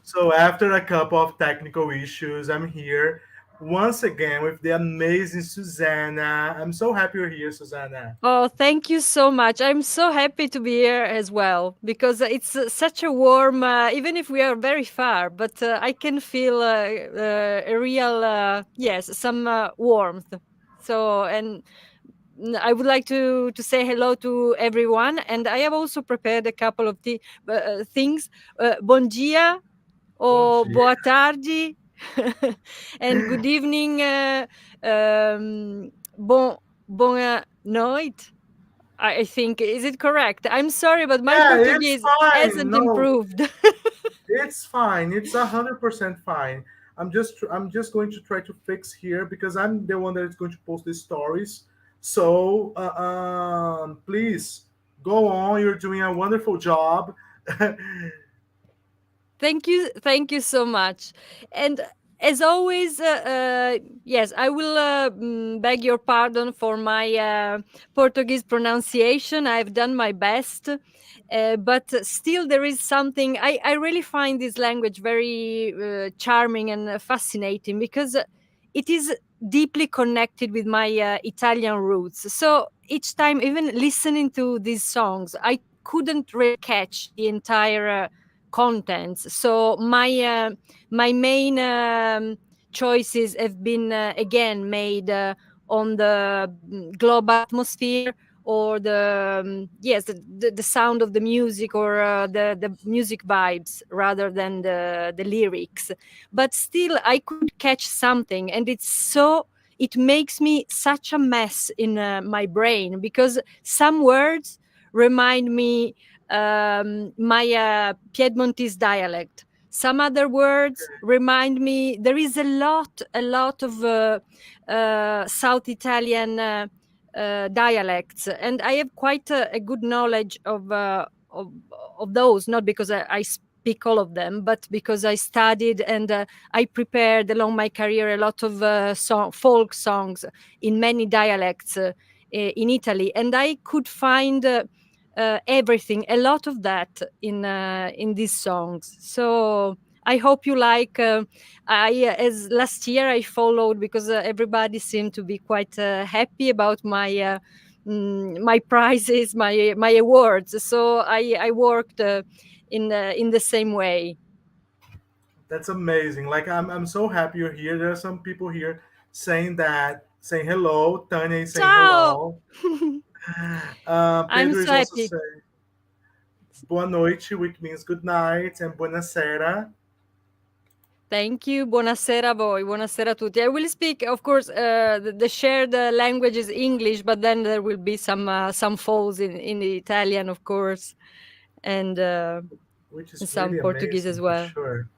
So after a couple of technical issues, I'm here once again with the amazing Susanna. I'm so happy you're here, Susanna. Oh, thank you so much. I'm so happy to be here as well because it's such a warm, even if we are very far, but I can feel a real, yes, some warmth. So, and I would like to say hello to everyone. And I have also prepared a couple of things. Bon dia Bom or dia. boa tarde and good evening. Boa noite. I think is it correct? I'm sorry, but my Yeah, it's Portuguese fine. hasn't No, improved. it's fine. It's 100% fine. I'm just going to try to fix here because I'm the one that is going to post the stories. So please go on. You're doing a wonderful job. Thank you so much. And as always, yes, I will beg your pardon for my Portuguese pronunciation. I've done my best. But still, there is something. I really find this language very charming and fascinating because it is deeply connected with my Italian roots. So each time, even listening to these songs, I couldn't really catch the entire contents. So my main choices have been again made on the global atmosphere or the yes the sound of the music or the music vibes rather than the lyrics, but still I could catch something, and it makes me such a mess in my brain because some words remind me my Piedmontese dialect. Some other words remind me. There is a lot of South Italian dialects, and I have quite a good knowledge of those. Not because I speak all of them, but because I studied and I prepared along my career a lot of folk songs in many dialects in Italy, and I could find. Everything, a lot of that in these songs. So I hope you like. As last year I followed because everybody seemed to be quite happy about my prizes, my awards. So I worked in the same way. That's amazing. Like I'm so happy you're here. There are some people here saying hello. Tanya is saying Ciao. hello. I'm Pedro is so also happy. saying boa noite, which means good night, and buonasera. Thank you. Buonasera a voi. Buonasera a tutti. I will speak, of course, the shared language is English, but then there will be some falls in the Italian, of course, and Which is some really Portuguese as amazing for well. sure.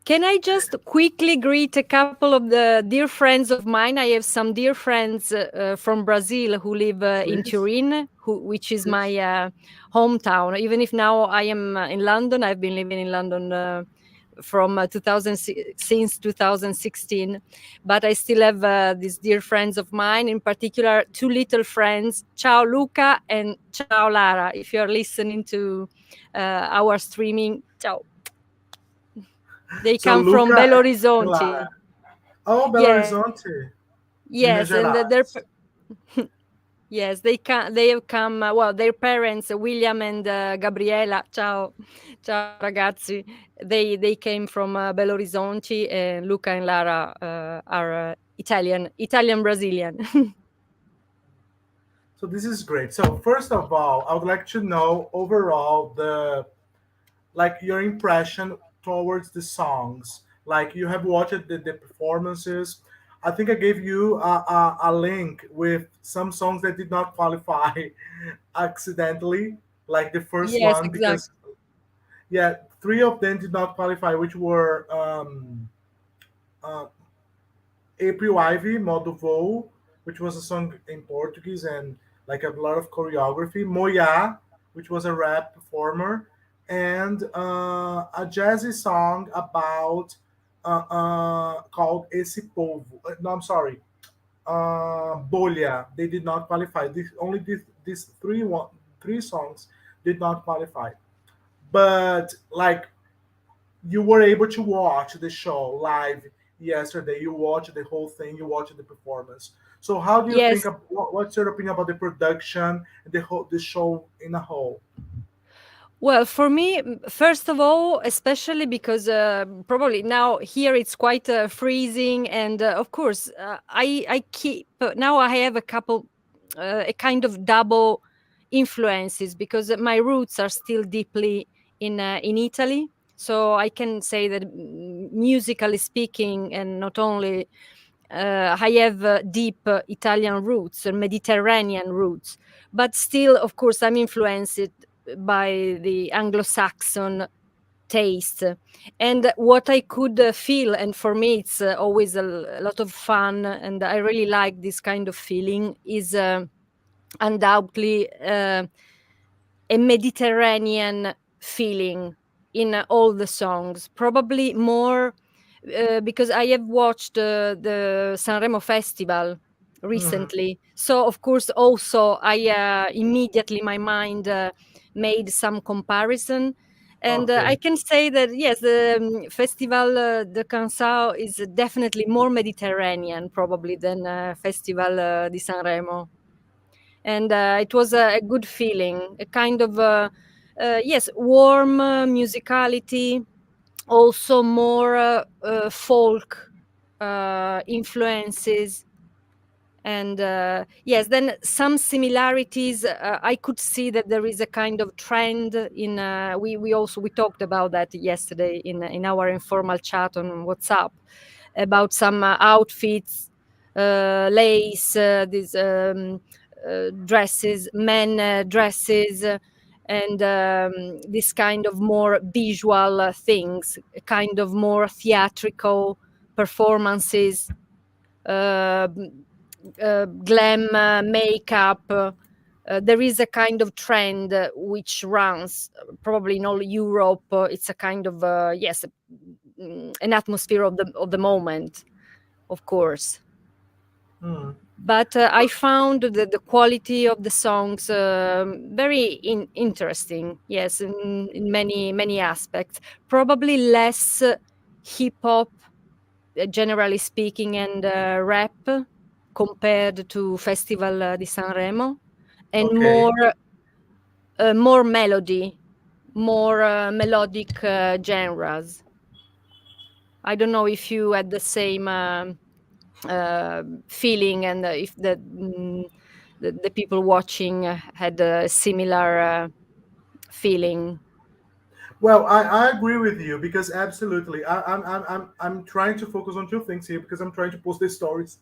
Can I just quickly greet a couple of the dear friends of mine? I have some dear friends from Brazil who live in Please, Turin, which is my please. hometown. Even if now I am in London, I've been living in London from 2000 since 2016, but I still have these dear friends of mine, in particular two little friends, Ciao Luca and Ciao Lara. If you are listening to our streaming, ciao. They So come from Luca Belo and Horizonte. Lara. Oh, Belo Yeah, Horizonte, Minas yes, and Gerais. yes, they have come. Well, their parents, William and Gabriela. Ciao, ciao ragazzi. They came from Belo Horizonte, and Luca and Lara are Italian Brazilian. So this is great. So first of all, I would like to know overall the like your impression towards the songs. Like you have watched the performances. I think I gave you a link with some songs that did not qualify accidentally, like the first Yes, one, exactly. because yeah, three of them did not qualify, which were uh, April Ivy, Modo Voo, which was a song in Portuguese and like a lot of choreography. Moya, which was a rap performer, and a jazzy song about called Esse Povo. No, I'm sorry. Bolha. They did not qualify. Only these three songs did not qualify. but like you were able to watch the show live yesterday. You watched the whole thing. You watched the performance. So how do you think Yes. of what's your opinion about the production and the show in a whole? Well, for me, first of all, especially because probably now here it's quite freezing, and of course, I keep now I have a couple, a kind of double influences because my roots are still deeply in Italy. So I can say that musically speaking, and not only I have deep Italian roots, Mediterranean roots, but still, of course, I'm influenced by the Anglo-Saxon taste. And what I could feel, and for me, it's always a lot of fun, and I really like this kind of feeling, is undoubtedly a Mediterranean feeling in all the songs, probably more because I have watched the Sanremo Festival Mhm. recently. So, of course, also I immediately my mind made some comparison. And I Okay. can say that yes, the Festival de Canção is definitely more Mediterranean, probably than Festival di Sanremo, and it was a good feeling, a kind of yes, warm musicality, also more folk influences, and yes, then some similarities. I could see that there is a kind of trend in we talked about that yesterday in our informal chat on WhatsApp about some outfits, lace, these dresses, men dresses, and this kind of more visual things, kind of more theatrical performances, uh, glam makeup. There is a kind of trend which runs probably in all Europe. It's a kind of yes, an atmosphere of the moment, of course. Mm. But I found the quality of the songs very interesting. Yes, in many aspects. Probably less hip hop, generally speaking, and rap compared to Festival di Sanremo, and Okay. more melody, more melodic genres. I don't know if you had the same feeling, and if the people watching had a similar feeling. Well, I agree with you because absolutely, I'm trying to focus on two things here because I'm trying to post these stories,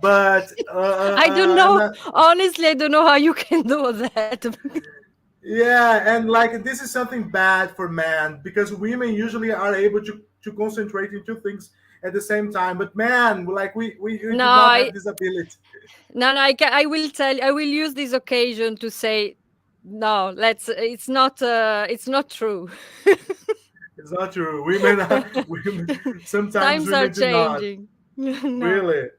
but I don't know. Honestly, I don't know how you can do that. yeah, and like this is something bad for men because women usually are able to concentrate in two things at the same time, but man, like we No, do not have this ability. no, no. I will tell. I will use this occasion to say, no. Let's. It's not true. It's not true. Women are women. Sometimes Times are women do not changing. No. really.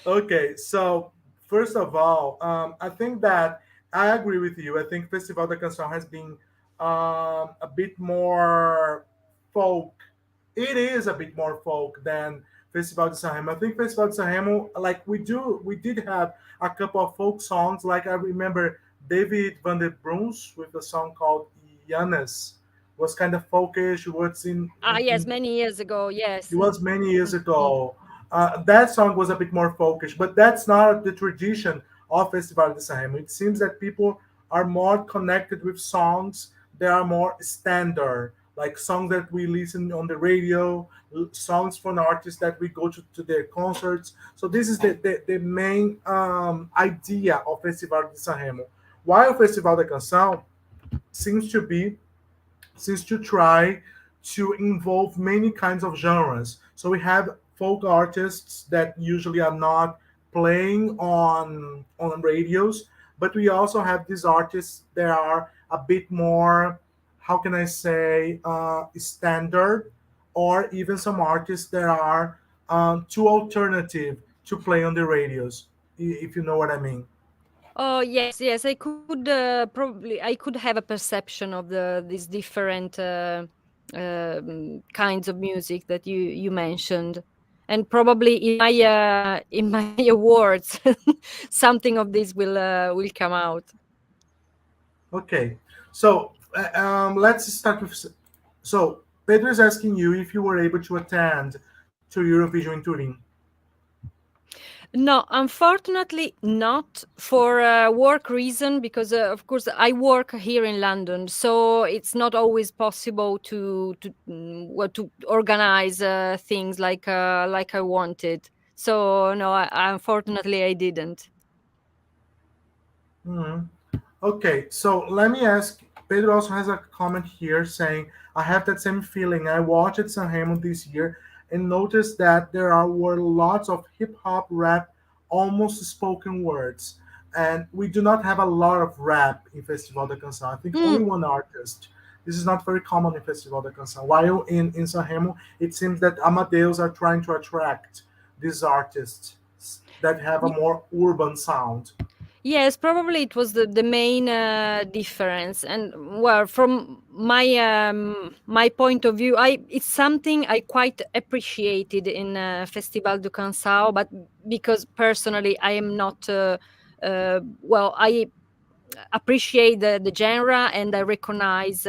Okay, so first of all, I think that I agree with you. I think Festival da Canção has been a bit more folk. It is a bit more folk than Festival de San Remo. I think Festival de San Remo, like we did have a couple of folk songs. Like I remember David Van der Bruns with a song called Janus was kind of folkish. Was Ah, yes, in many years ago. it Yes. was many years Mm. ago. That song was a bit more folkish, but that's not the tradition of Festival de San Remo. It seems that people are more connected with songs that are more standard, like songs that we listen on the radio, songs from artists that we go to their concerts. So this is the main idea of Festival de San Remo. While Festival da Canção seems to be seems to try to involve many kinds of genres. So we have folk artists that usually are not playing on radios, but we also have these artists that are a bit more, how can I say, standard, or even some artists that are too alternative to play on the radios, if you know what I mean. Oh yes, yes. I could probably I could have a perception of these different kinds of music that you mentioned, and probably in my awards, something of this will come out. Okay, so let's start with. So Pedro is asking you if you were able to attend to Eurovision in Turin. No, unfortunately not for work reason because of course I work here in London, so it's not always possible to organize things like I wanted. So no, unfortunately I didn't. Mhm. Okay, so let me ask. Pedro also has a comment here saying, "I have that same feeling. I watched Sanremo this year and noticed that were lots of hip hop, rap, almost spoken words, and we do not have a lot of rap in Festival da Canção. I think only Hmm. one artist. This is not very common in Festival da Canção. While in Sanremo, it seems that Amadeus are trying to attract these artists that have a more urban sound." Yes, probably it was the main difference. And well, from my point of view, I it's something I quite appreciated in Festival du Canção, but because personally I am not well, I appreciate the genre and I recognize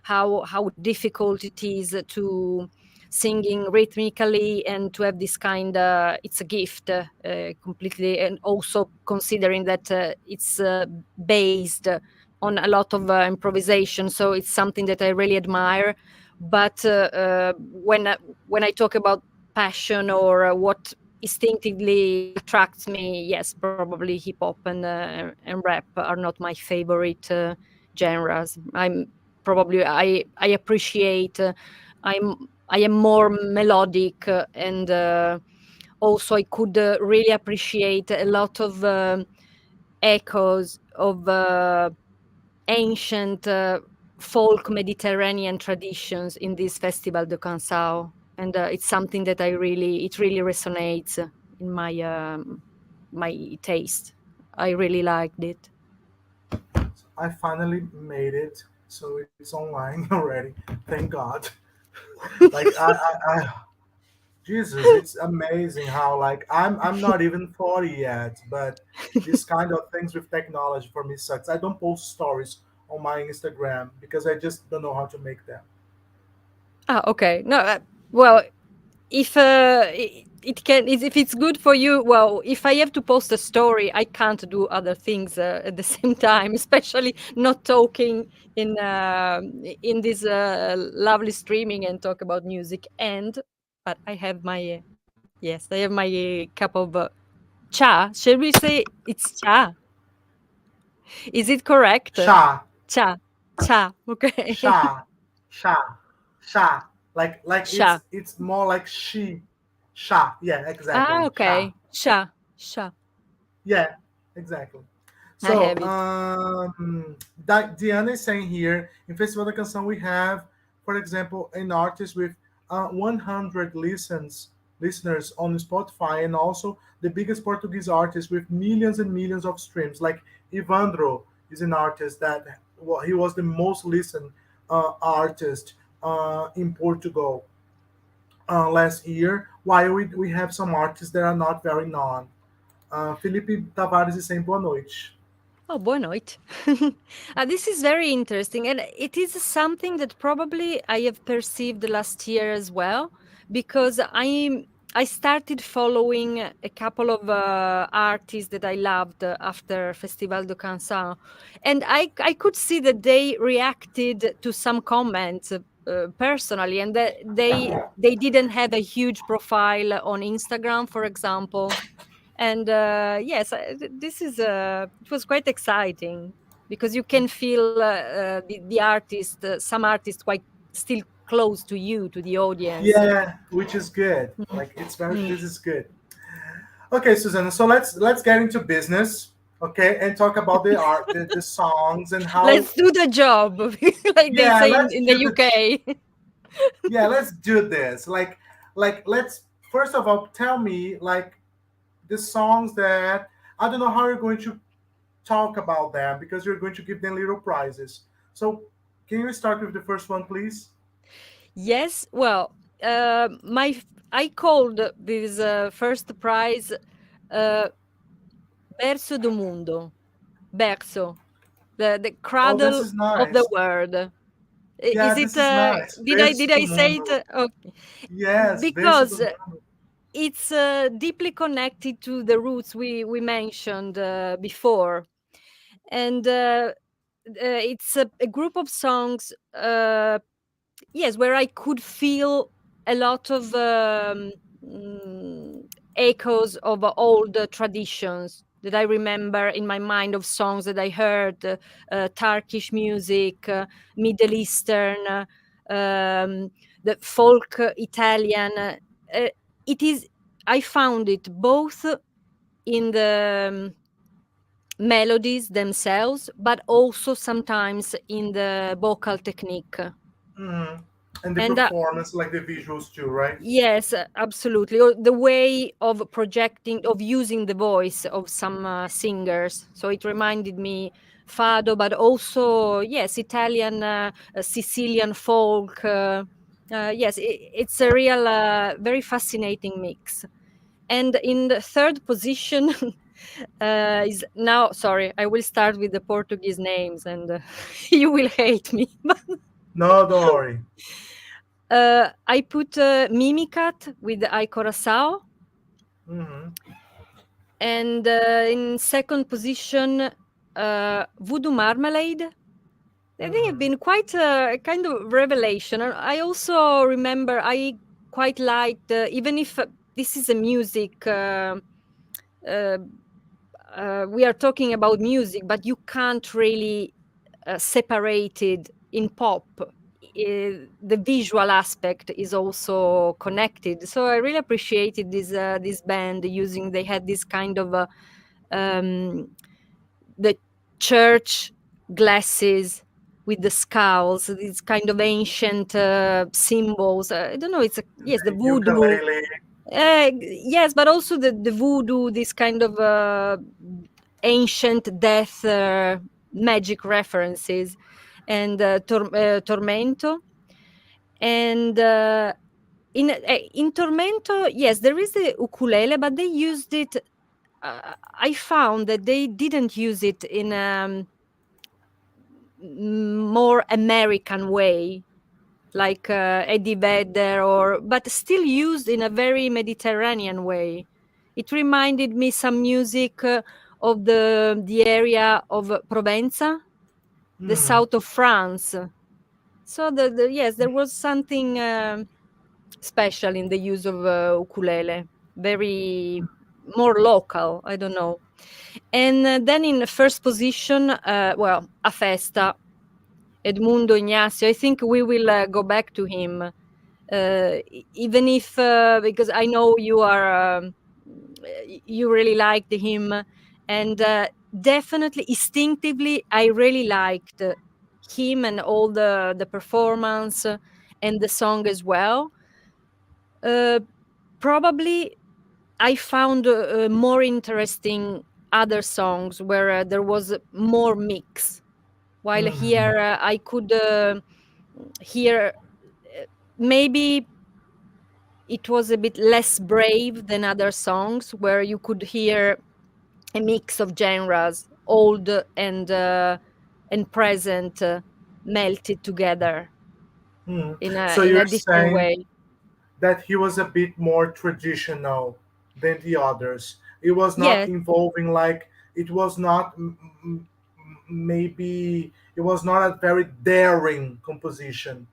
how difficult it is to singing rhythmically and to have this kind it's a gift completely, and also considering that it's based on a lot of improvisation, so it's something that I really admire. But when I talk about passion or what instinctively attracts me, yes, probably hip hop and rap are not my favorite genres. I appreciate. I'm I am more melodic, and also I could really appreciate a lot of echoes of ancient folk Mediterranean traditions in this Festival de Canção, and it's something that it really resonates in my taste. I really liked it. I finally made it, so it's online already. Thank God. Like Jesus, it's amazing how like I'm not even 40 yet, but this kind of things with technology for me sucks. I don't post stories on my Instagram because I just don't know how to make them. Ah, okay. No, well, if it can, if it's good for you, well, if I have to post a story, I can't do other things at the same time, especially not talking in this lovely streaming and talk about music. And but I have my yes, I have my cup of cha. Shall we say it's cha? Is it correct? Sha, Cha, cha. Okay, sha, sha, sha. Like cha. it's more like she, sha. Yeah, Ah, exactly. Sha. okay, cha, cha. Yeah, exactly. I So, have it. Diana is saying here in Festival da Canção we have, for example, an artist with 100 listeners on Spotify, and also the biggest Portuguese artist with millions and millions of streams. Like Ivandro is an artist that he was the most listened artist in Portugal last year. While we have some artists that are not very known. Felipe Tavares is saying boa noite. Oh, boa noite. This is very interesting. And it is something that probably I have perceived last year as well, because I started following a couple of artists that I loved after Festival de Canção. And I could see that they reacted to some comments personally, and that they didn't have a huge profile on Instagram, for example. And yes, this is it was quite exciting because you can feel the artist, some artists quite still close to you, to the audience. Yeah, which is good. Mm. Like it's very Mm. this is good. Okay, Susanna. So let's get into business. Okay, and talk about the art, the songs, and how. Let's do the job, like they Yeah, say let's in the do the. UK. Yeah, let's do this. Like let's first of all tell me like the songs that I don't know how you're going to talk about them because you're going to give them little prizes. So, can you start with the first one, please? Yes, well, I called this first prize uh, Berço do Mundo, Berço, the Oh, this cradle is of the nice. world. Yeah, Is it? this is nice. Did Verso do I say mundo. it? Okay. Yes, verso do Because mundo. it's deeply connected to the roots we mentioned before, and it's a group of songs. Yes, where I could feel a lot of echoes of old traditions that I remember in my mind of songs that I heard, Turkish music, Middle Eastern, the folk Italian. It is. I found it both in the melodies themselves, but also sometimes in the vocal technique. Mhm. And the And performance, like the visuals too, right? yes, absolutely. Or the way of projecting, of using the voice of some singers. So it reminded me fado, but also yes, Italian, Sicilian folk. Yes, it's a real, very fascinating mix. And in the third position is now. Sorry, I will start with the Portuguese names, and you will hate me. No, don't worry. I put Mimicat with I Coração, Hmm. and in second position, Voodoo Marmalade. I think it's Hmm. been quite a kind of revelation. And I also remember I quite liked, even if this is a music, uh, we are talking about music, but you can't really separate it in pop. The visual aspect is also connected. So I really appreciated this band using. They had this kind of um, the church glasses with the skulls, these kind of ancient symbols. I don't know. It's yes, the The voodoo. ukulele. Yes, but also the voodoo, this kind of ancient death magic references, and Tormento. And in Tormento, yes, there is the ukulele, but they used it. I found that they didn't use it in a more American way, like Eddie Vedder, but still used in a very Mediterranean way. It reminded me some music of the area of Provenza, the Hmm. south of France. So yes, there was something special in the use of ukulele, very more local. I don't know. And then in the first position, well, a festa. Edmundo, Inácio. I think we will go back to him, even if because I know you are you really liked him, and definitely instinctively I really liked him and all the performance and the song as well. Uh, Probably I found more interesting other songs where there was more mix. While Hmm. here I could hear maybe it was a bit less brave than other songs where you could hear a mix of genres, old and present, melted together Hmm. in So a you're different saying way. that he was a bit more traditional than the others. It was not Yes, involving like it was not maybe it was not a very daring composition.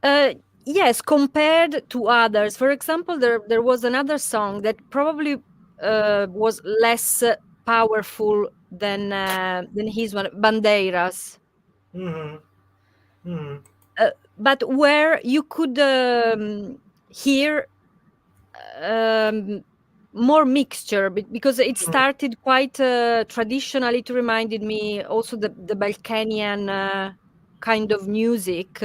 uh, yes. Compared to others, for example, there was another song that probably was less powerful than his one, Bandeiras. Hmm. Hmm. But where you could hear um, more mixture because it started quite traditional. It reminded me also the Balkanian kind of music,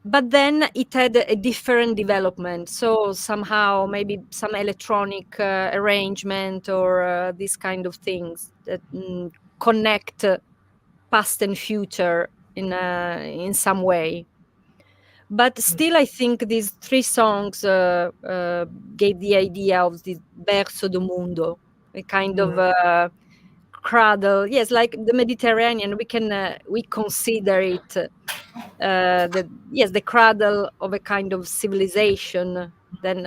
but then it had a different development. So somehow maybe some electronic arrangement or these kind of things that connect past and future in some way. But still, I think these three songs gave the idea of the verso do mundo, a kind of Mhm. cradle. Yes, like the Mediterranean, we consider it the cradle of a kind of civilization. Then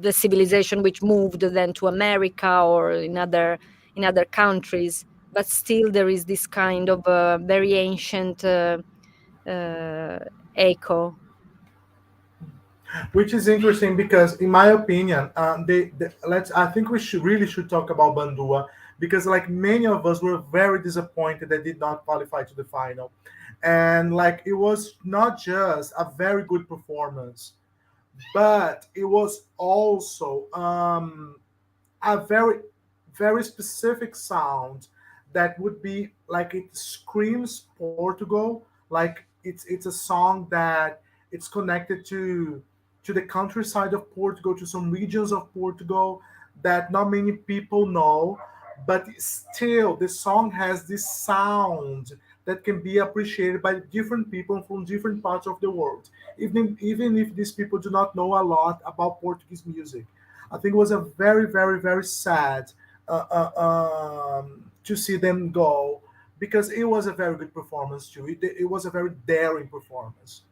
the civilization which moved then to America or in other countries. But still, there is this kind of very ancient uh, echo. Which is interesting because, in my opinion, let's. I think we should talk about Bandua because, like, many of us were very disappointed that did not qualify to the final, and like it was not just a very good performance, but it was also a very specific sound that would be like it screams Portugal. Like it's a song that it's connected to the countryside of Portugal, to some regions of Portugal that not many people know, but still the song has this sound that can be appreciated by different people from different parts of the world, even if these people do not know a lot about Portuguese music. I think it was a very, very, very sad to see them go because it was a very good performance too. It was a very daring performance.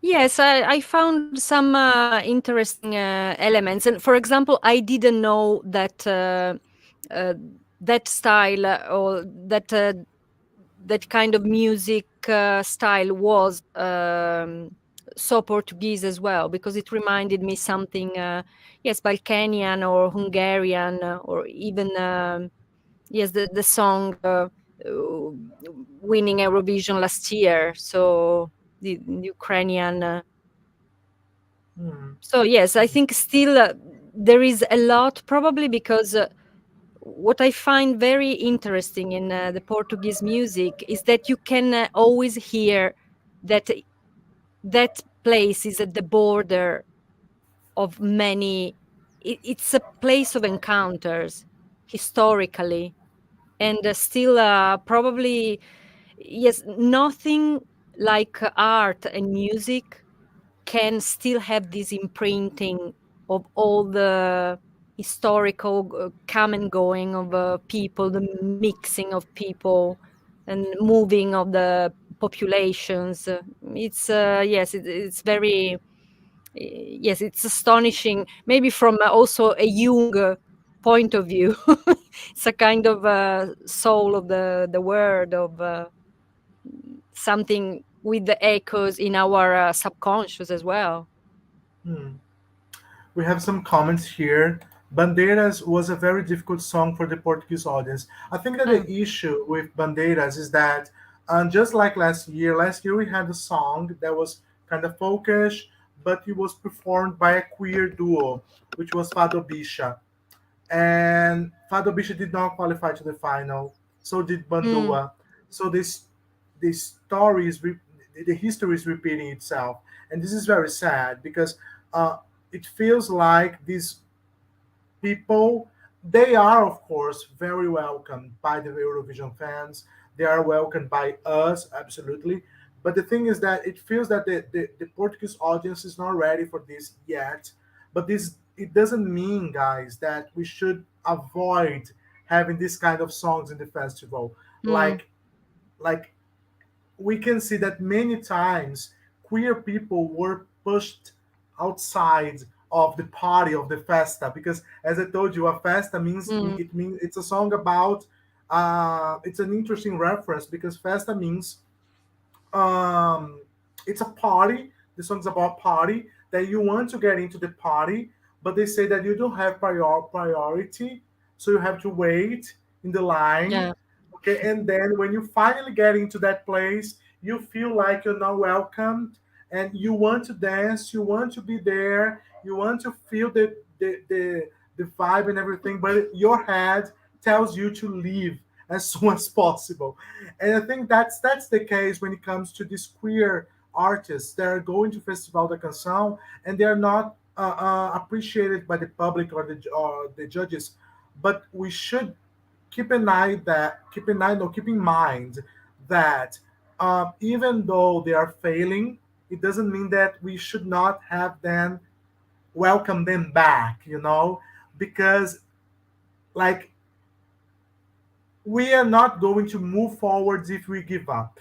Yes, I found some interesting elements. And for example, I didn't know that uh, that style or that kind of music style was so Portuguese as well, because it reminded me something, yes, Balkanian or Hungarian, or even, yes, the song uh, winning Eurovision last year. So the Ukrainian. Hmm. So yes, I think still there is a lot, probably because what I find very interesting in the Portuguese music is that you can always hear that that place is at the border of many. It's a place of encounters historically, and still probably yes, nothing like art and music can still have this imprinting of all the historical come and going of people, the mixing of people and moving of the populations. It's yes, it's very yes, it's astonishing. Maybe from also a Jung point of view, it's a kind of soul of the word of something with the echoes in our subconscious as well. Hmm. We have some comments here. Bandeiras was a very difficult song for the Portuguese audience. I think that the Mm. issue with Bandeiras is that, just like last year we had a song that was kind of folkish, but it was performed by a queer duo, which was Fado Bicha. And Fado Bicha did not qualify to the final. So did Mm. Bandua. So this story is the history is repeating itself, and this is very sad because uh, it feels like these people, they are of course very welcomed by the Eurovision fans. They are welcomed by us, absolutely. But the thing is that it feels that the Portuguese audience is not ready for this yet. But this, it doesn't mean, guys, that we should avoid having this kind of songs in the festival. Mm. Like we can see that many times queer people were pushed outside of the party of the festa, because as I told you, a festa means, Mm. it means it's a song about it's an interesting reference because festa means um it's a party. The song's about party, that you want to get into the party, but they say that you don't have priority, so you have to wait in the line. Yeah. Okay, and then when you finally get into that place, you feel like you're not welcomed, and you want to dance, you want to be there, you want to feel the vibe and everything, but your head tells you to leave as soon as possible. And I think that's the case when it comes to these queer artists that are going to Festival da Canção and they are not appreciated by the public or the judges. But we should keep in mind that even though they are failing, it doesn't mean that we should not have them welcome them back, because like we are not going to move forwards if we give up.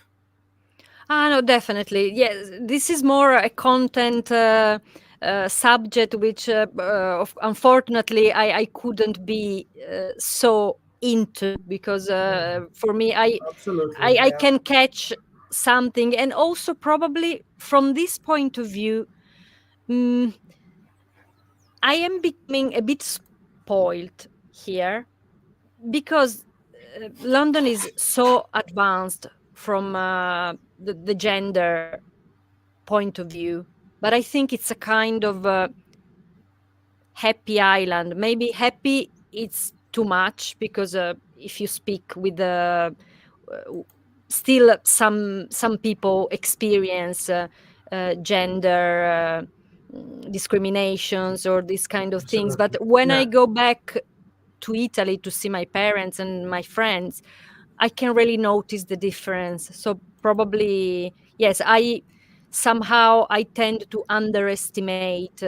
No, definitely. Yes, this is more a content subject, which unfortunately I couldn't be so into, because for me, Absolutely, I yeah. can catch something, and also probably from this point of view, mm, I am becoming a bit spoiled here, because London is so advanced from the gender point of view, but I think it's a kind of happy island. Maybe happy it's too much, because if you speak with the still some people experience gender discriminations or these kind of things. But Absolutely, when I yeah. go back to Italy to see my parents and my friends, I can really notice the difference. So probably, yes, I tend to underestimate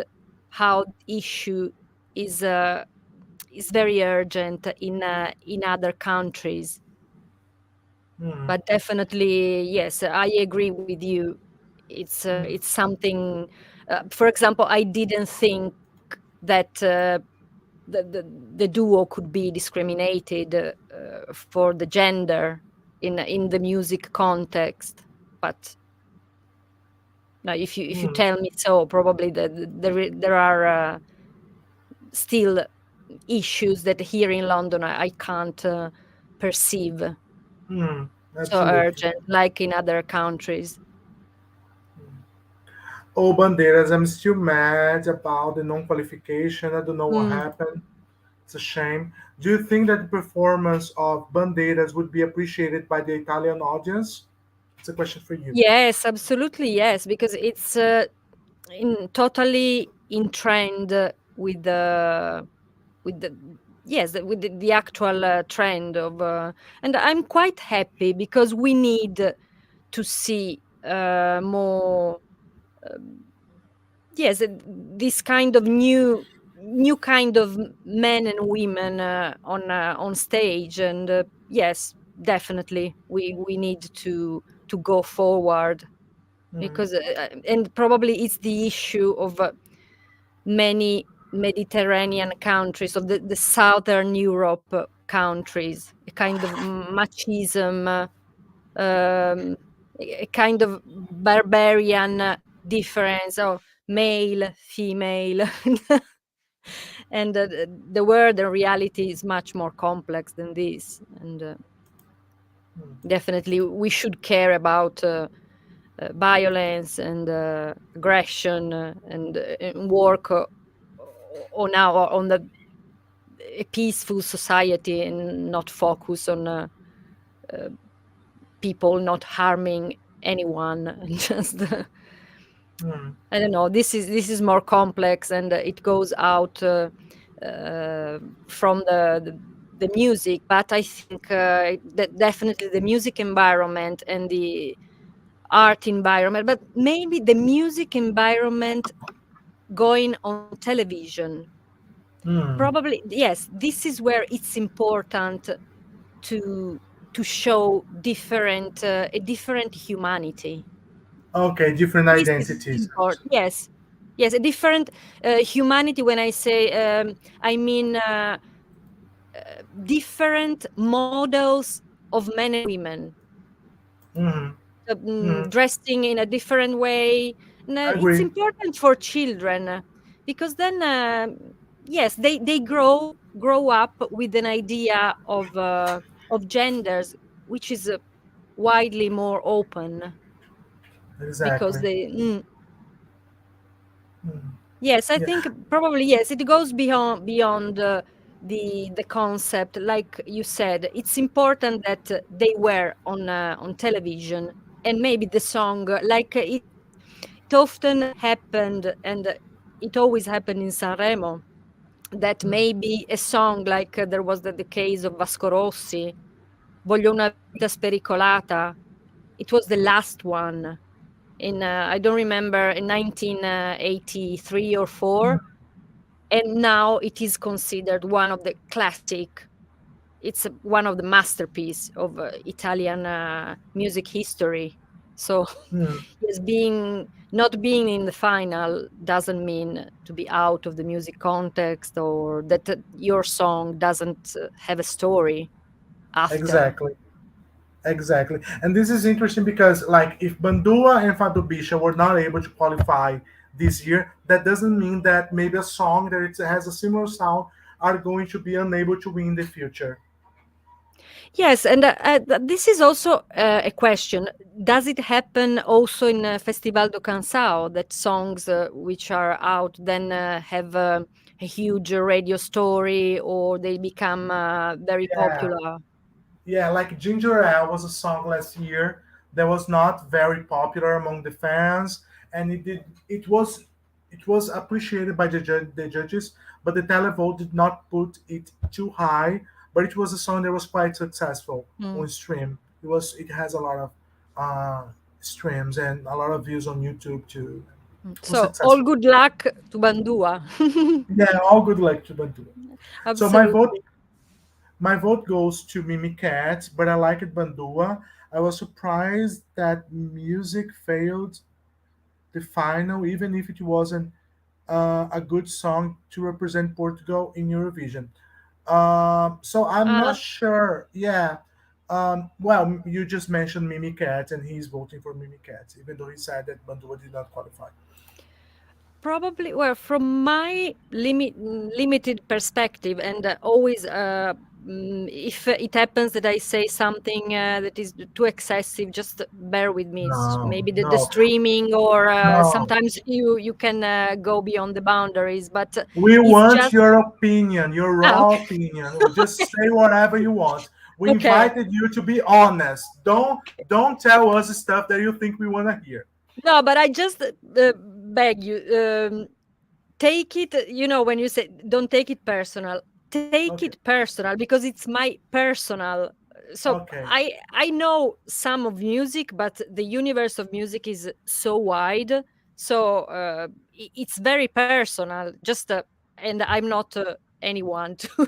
how the issue is very urgent in other countries. Mm, But definitely, yes, I agree with you. It's something. For example, I didn't think that the duo could be discriminated for the gender in the music context. But now, if you mm, tell me so, probably there are still issues that here in London I can't perceive mm, so absolutely. urgent like in other countries. Oh, Bandeiras, I'm still mad about the non-qualification. I don't know what Mm. happened. It's a shame. Do you think that the performance of Bandeiras would be appreciated by the Italian audience? It's a question for you. Yes, absolutely, yes, because it's totally in trend with the yes, with the actual trend of and I'm quite happy, because we need to see more yes, this kind of new kind of men and women on stage. And yes, definitely we need to go forward, Mm, because and probably it's the issue of many Mediterranean countries, of the southern Europe countries, a kind of machism, a kind of barbarian difference of male, female, and the world and reality is much more complex than this. And mm, definitely we should care about violence and aggression, and work on the a peaceful society, and not focus on uh, people not harming anyone. And just mm, I don't know. This is more complex, and it goes out from the music. But I think that definitely the music environment and the art environment, but maybe the music environment going on television. mm. Probably, yes, this is where it's important to show a different humanity. Okay, different This is identities. important. Yes, yes, a different humanity. When I say, I mean different models of men and women, Hmm. Hmm. dressing in a different way. And, I it's agree. important for children, because then, yes, they grow up with an idea of genders, which is widely more open, because Exactly. they. Mm. Yes, I Yeah. think probably yes. It goes beyond the concept, like you said. It's important that they were on television, and maybe the song, like it often happened, and it always happened in Sanremo. that maybe a song like there was the case of Vasco Rossi, Voglio una vita spericolata. It was the last one in I don't remember, in 1983 or 4, and now it is considered one of the classic. It's one of the masterpiece of Italian music history. So Mm, yes, not being in the final doesn't mean to be out of the music context, or that your song doesn't have a story after. exactly. Exactly. And this is interesting because, like, if Bandua and Fado Bicha were not able to qualify this year, that doesn't mean that maybe a song that it has a similar sound are going to be unable to win in the future. Yes, and this is also a question. Does it happen also in Festival da Canção that songs which are out then have a huge radio story, or they become very Yeah. popular? Yeah, like Ginger Ale was a song last year that was not very popular among the fans, and it was appreciated by the judges, but the televote did not put it too high. But it was a song that was quite successful Mm. on stream. It has a lot of uh, streams and a lot of views on YouTube too. It was So all successful. good luck to Bandua. Yeah, all good luck to Bantu. So Absolutely. my vote goes to Mimicat, but I like it Bandua. I was surprised that music failed the final, even if it wasn't a good song to represent Portugal in Eurovision. So I'm not Uh, sure. Yeah. Well, you just mentioned Mimicat, and he's voting for Mimicat, even though he said that Bandua did not qualify. Probably, well, from my limited perspective, and always, if it happens that I say something that is too excessive, just bear with me. It's No, maybe the no, streaming, or no. sometimes you can go beyond the boundaries, but We it's want just your opinion, your raw okay. opinion. Just say whatever you want. We Okay. invited you to be honest. Don't tell us stuff that you think we want to hear. No, but I just beg you. Take it, when you say don't take it personal, take it Okay. personal, because it's my personal. So Okay. I know some of music, but the universe of music is so wide. So it's very personal, just and I'm not anyone to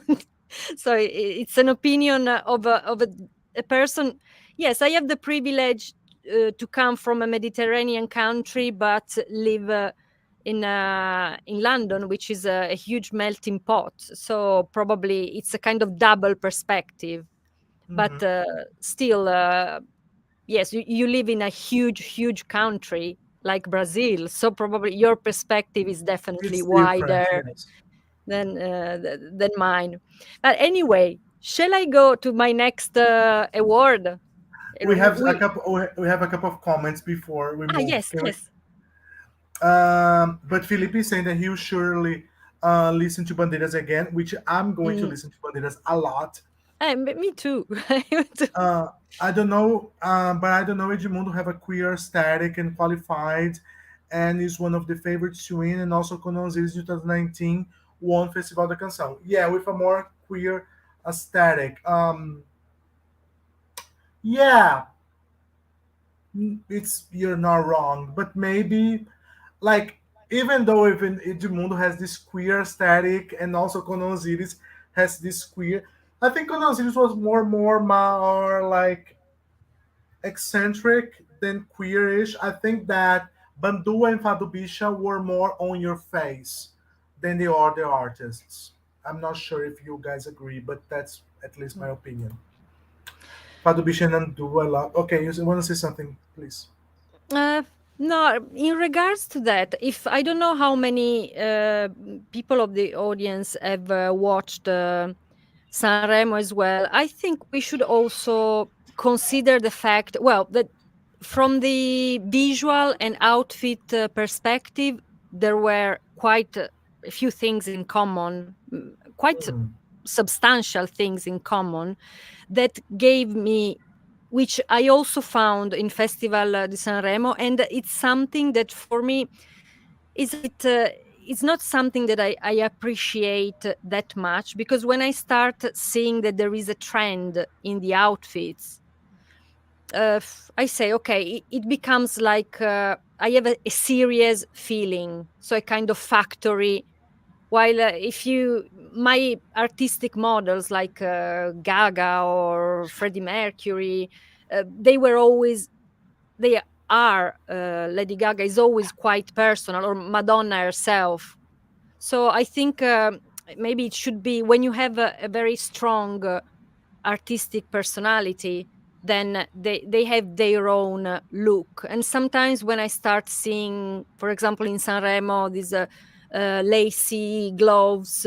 so it's an opinion of a person. Yes, I have the privilege to come from a Mediterranean country, but live in London, which is a huge melting pot. So probably it's a kind of double perspective. But Hmm. still, yes, you live in a huge country like Brazil. So probably your perspective is definitely It's different, wider yes. than mine. But anyway, shall I go to my next award? We have a We couple. We have a couple of comments before we move. yes, Can we? yes. But Felipe is saying that he will surely listen to Bandeiras again, which I'm going to Mm, listen to Bandeiras a lot. me too. Uh, I don't know, but I don't know. Edmundo have a queer aesthetic and qualified, and is one of the favorites to win. And also, quando Osiris 2019 won Festival da Canção. Yeah, with a more queer aesthetic. Yeah, it's you're not wrong, but maybe like even though even Edmundo has this queer aesthetic, and also quando Osiris has this queer. I think quando Osiris was more like eccentric than queerish. I think that Bandua and Fado Bicha were more on your face than the other artists. I'm not sure if you guys agree, but that's at least my opinion. Fado Bicha and Bandua, I love. Okay, you want to say something, please? Uh, no, in regards to that, if I don't know how many people of the audience have watched Sanremo as well, I think we should also consider the fact, well, that from the visual and outfit perspective, there were quite a few things in common, quite Mm, substantial things in common that gave me, which I also found in Festival di Sanremo, and it's something that for me is a bit it's not something that I appreciate that much, because when I start seeing that there is a trend in the outfits, I say, okay, it becomes like I have a serious feeling, so a kind of factory. While if you, my artistic models like Gaga or Freddie Mercury, they were always, they are, Lady Gaga is always quite personal, or Madonna herself. So I think maybe it should be, when you have a very strong artistic personality, then they have their own look. And sometimes when I start seeing, for example, in Sanremo, these lacy gloves,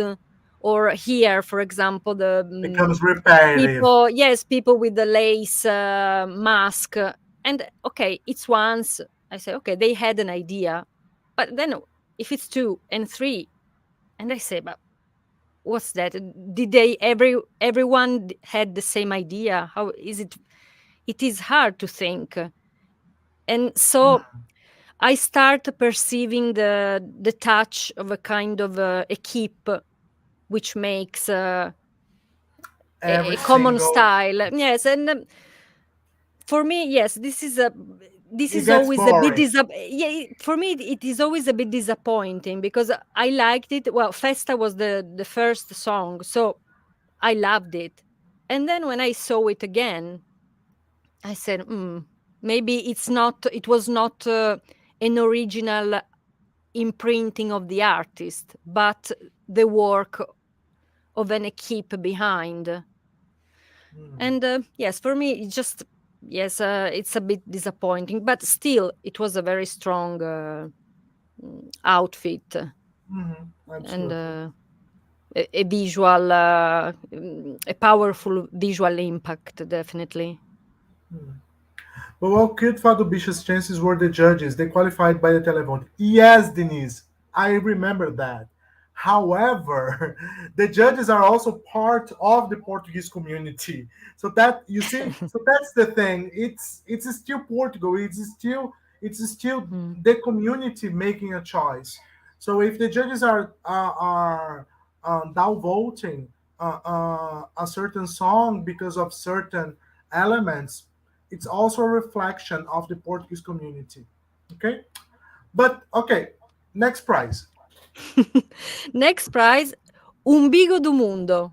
or here, for example, the Becomes repetitive. people, yes, people with the lace mask, and okay, it's once, I say, okay, they had an idea. But then if it's 2 and 3, and I say, but what's that? Did they everyone had the same idea? How is it? It is hard to think. And so I start perceiving the touch of a kind of a keep, which makes Every a common single, style. Yes, and for me, yes, this is it gets always a bit boring. for me it is always a bit disappointing, because I liked it. Well, Festa was the first song, so I loved it. And then when I saw it again, I said, maybe it was not an original imprinting of the artist, but the work of an equipe behind. And yes, for me, it just, yes, it's a bit disappointing, but still, it was a very strong outfit, and Absolutely. a visual, a powerful visual impact, definitely. But what killed Fado Bich's chances were the judges. They qualified by the televote. Yes, Denise, I remember that. However, the judges are also part of the Portuguese community. So that you see, so that's the thing. It's still Portugal. It's still Mm. the community making a choice. So if the judges are downvoting a certain song because of certain elements, it's also a reflection of the Portuguese community. Okay, but okay, next prize. Next prize, Umbigo do Mundo,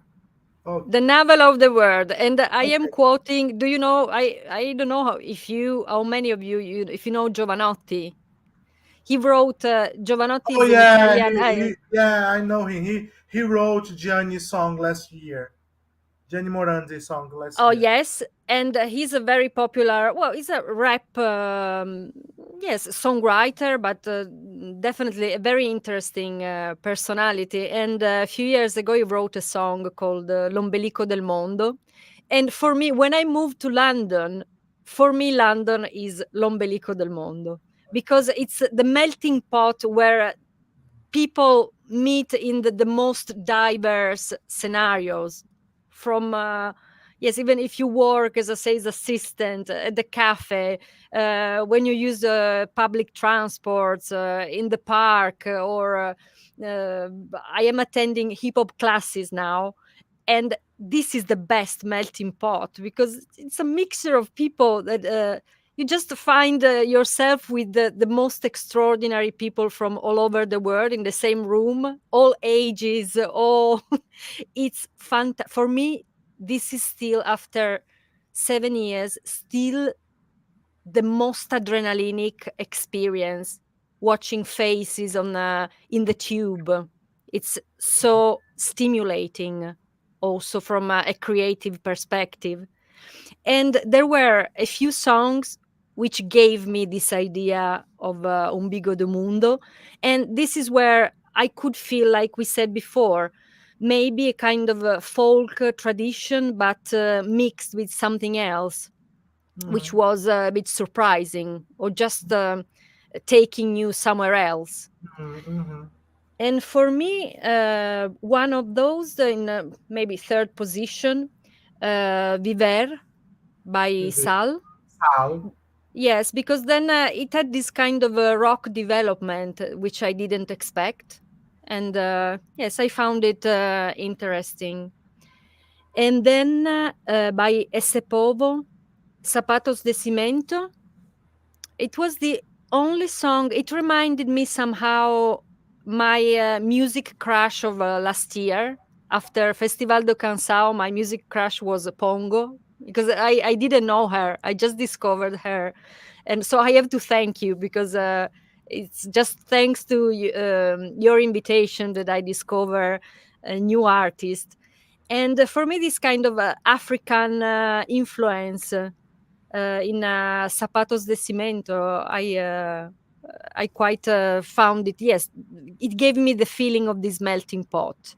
Oh, the navel of the world. And I am okay. quoting, do you know, I don't know how many of you, if you know Giovanotti. He wrote, Giovanotti Oh is an yeah, Italian. yeah, I know him. He wrote Gianni's song last year. Gianni Morandi's song last Oh, year. yes, and he's a very popular. Well, he's a rap, yes, songwriter, but definitely a very interesting personality. And a few years ago, he wrote a song called "L'ombelico del mondo." And for me, when I moved to London, for me, London is l'ombelico del mondo, because it's the melting pot where people meet in the most diverse scenarios. From yes, even if you work as a sales assistant at the cafe, when you use public transports, in the park, or I am attending hip hop classes now, and this is the best melting pot, because it's a mixture of people that you just find yourself with the most extraordinary people from all over the world in the same room, all ages, all it's fun. For me, this is still, after 7 years, still the most adrenalinic experience, watching faces on in the tube. It's so stimulating, also from a creative perspective. And there were a few songs which gave me this idea of Umbigo do Mundo. And this is where I could feel, like we said before, maybe a kind of a folk tradition, but mixed with something else, which was a bit surprising, or just taking you somewhere else. Mm-hmm. And for me, one of those in maybe third position, Viver by Sal. Sal. Yes, because then it had this kind of a rock development, which I didn't expect. And yes, I found it interesting. And then by Esse Povo, Sapatos de Cimento, it was the only song. It reminded me somehow my music crush of last year. After Festival da Canção, my music crush was Pongo, because I didn't know her. I just discovered her. And so I have to thank you, because it's just thanks to your invitation that I discover a new artist. And for me, this kind of African influence in Sapatos de Cimento, I quite found it. Yes, it gave me the feeling of this melting pot.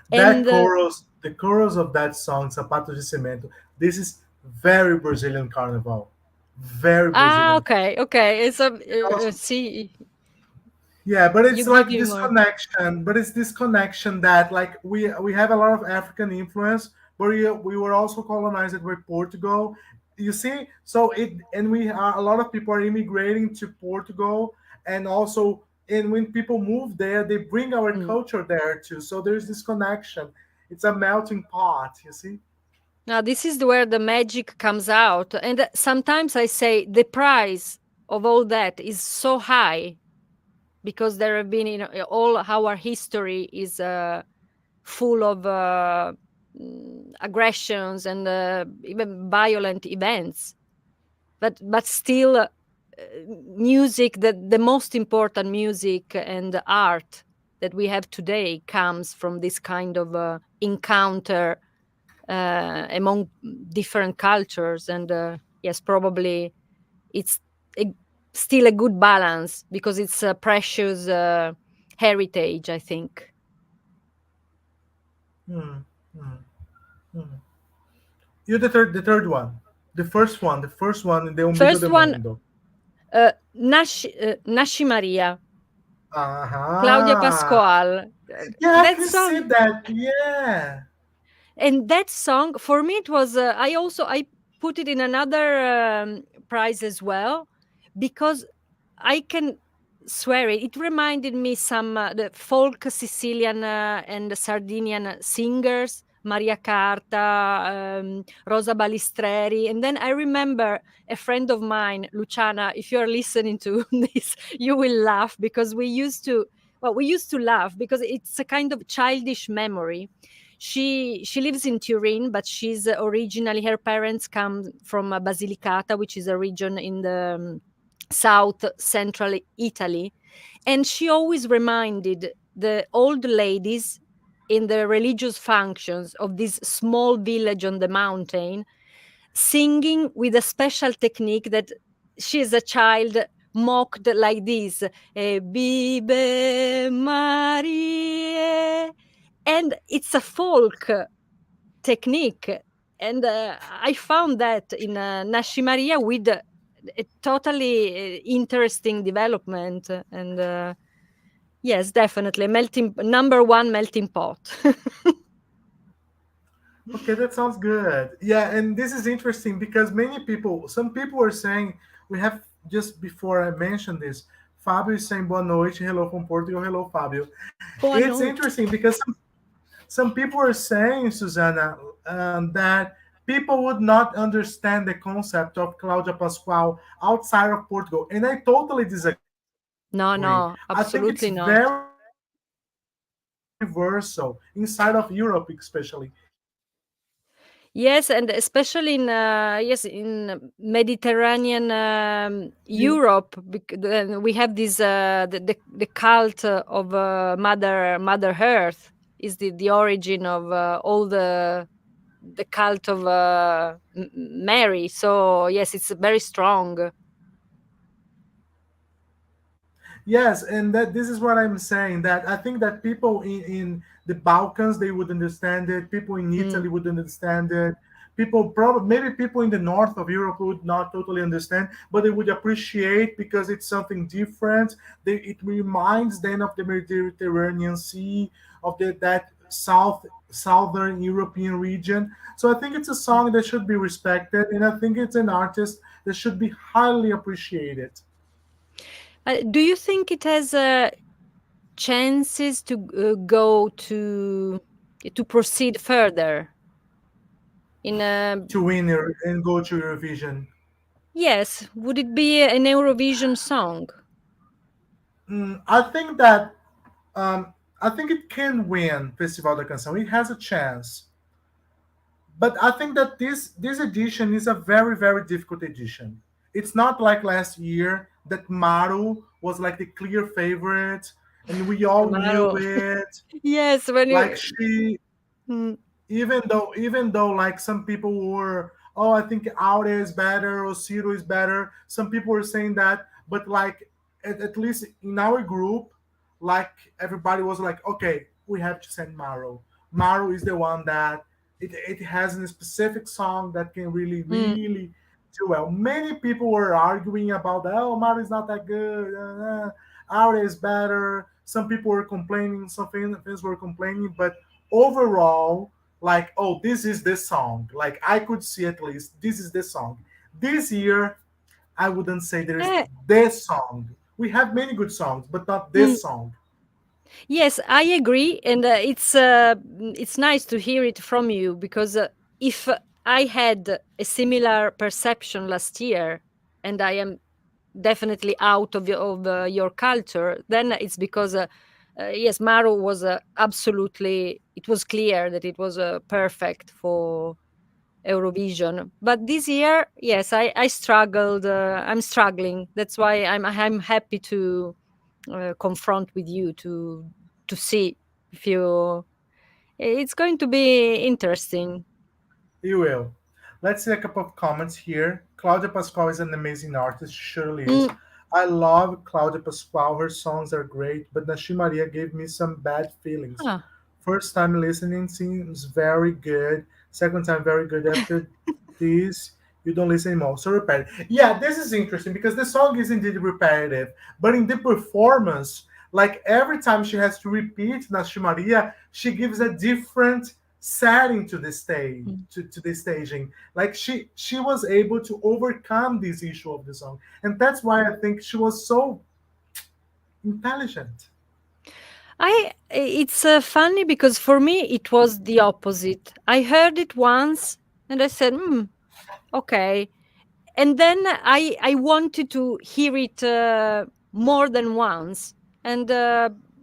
That And chorus, the chorus of that song, Sapatos de Cimento, this is very Brazilian carnival. Very Brazilian. okay. It's a Also, see, yeah, but you it's give like me this more. connection. But it's this connection that like we have a lot of African influence, but we were also colonized by Portugal. You see, so it and we are a lot of people are immigrating to Portugal, and also and when people move there, they bring our Mm. culture there too. So there's this connection. It's a melting pot. You see. Now this is where the magic comes out, and sometimes I say the price of all that is so high, because there have been, all our history is full of aggressions and even violent events, but still music, the most important music and art that we have today comes from this kind of encounter among different cultures. And yes, probably it's a, still a good balance, because it's a precious heritage, I think. Hmm, hmm, hmm. You the third one, the first one in the umbigo First de one, mundo. Nasci Maria, Cláudia Uh-huh. Pascoal. Yeah, I That can see song, that. Yeah. and that song for me, it was I put it in another prize as well, because I can swear it reminded me some the folk Sicilian and Sardinian singers, Maria Carta, Rosa Balistreri. And then I remember a friend of mine, Luciana, if you're listening to this, you will laugh, because we used to laugh because it's a kind of childish memory. She lives in Turin, but she's originally, her parents come from Basilicata, which is a region in the south central Italy. And she always reminded the old ladies in the religious functions of this small village on the mountain, singing with a special technique that she as a child mocked like this, Vive Maria. And it's a folk technique. And I found that in Nasci Maria with a totally interesting development. And yes, definitely number one melting pot. Okay, that sounds good. Yeah, and this is interesting because some people are saying we have just before I mentioned this, Fábio is saying boa noite, hello from Portugal, hello Fábio. Boa It's noite. interesting because some people are saying, Susanna, that people would not understand the concept of Cláudia Pascoal outside of Portugal, and I totally disagree. No, I think no, it's absolutely very not. universal inside of Europe, especially. Yes, and especially in Mediterranean You, Europe, we have this the cult of Mother Earth is the origin of all the cult of Mary. So yes, it's very strong. yes, and that this is what I'm saying. That I think that people in the Balkans they would understand it. People in Mm. Italy would understand it. People probably maybe people in the north of Europe would not totally understand, but they would appreciate because it's something different. It reminds them of the Mediterranean Sea, of that southern European region. So I think it's a Mm. song that should be respected, and I think it's an artist that should be highly appreciated. Do you think it has chances to go to proceed further in a to win and go to Eurovision? yes, would it be an Eurovision song? I think that I think it can win Festival da Canção. It has a chance, but I think that this edition is a very difficult edition. It's not like last year that Maru was like the clear favorite, and we all knew Amaro. it. Yes, when Like you she, mm, even though like some people were, oh, I think Aure is better or Ciro is better. Some people were saying that, but like at least in our group, like everybody was like, okay, we have to send Maru. Maru is the one that it has a specific song that can mm, really do well. Many people were arguing about that. Oh, Maru is not that good. Aure is better. Some people were complaining. Some fans were complaining, but overall, like, oh, this is the song. Like I could see at least this is the song. This year, I wouldn't say there's eh, this song. We have many good songs, but not mm, this song. yes, I agree, and it's nice to hear it from you because if I had a similar perception last year, and I am definitely out of your culture, then it's because yes, Maru was absolutely. It was clear that it was perfect for Eurovision. But this year, yes, I struggled. I'm struggling. That's why I'm happy to confront with you to see if you. It's going to be interesting. You will. Let's see a couple of comments here. Cláudia Pascoal is an amazing artist, she surely is. Mm, I love Cláudia Pascoal. Her songs are great, but Nasci Maria gave me some bad feelings. ah, First time listening seems very good. Second time very good. After this, you don't listen anymore. So repetitive. Yeah, this is interesting because the song is indeed repetitive, but in the performance, like every time she has to repeat Nasci Maria, she gives a different setting to the stage mm. to the staging. Like she was able to overcome this issue of the song, and that's why I think she was so intelligent. It's funny because for me it was the opposite. I heard it once and I said, okay. And then I wanted to hear it more than once. And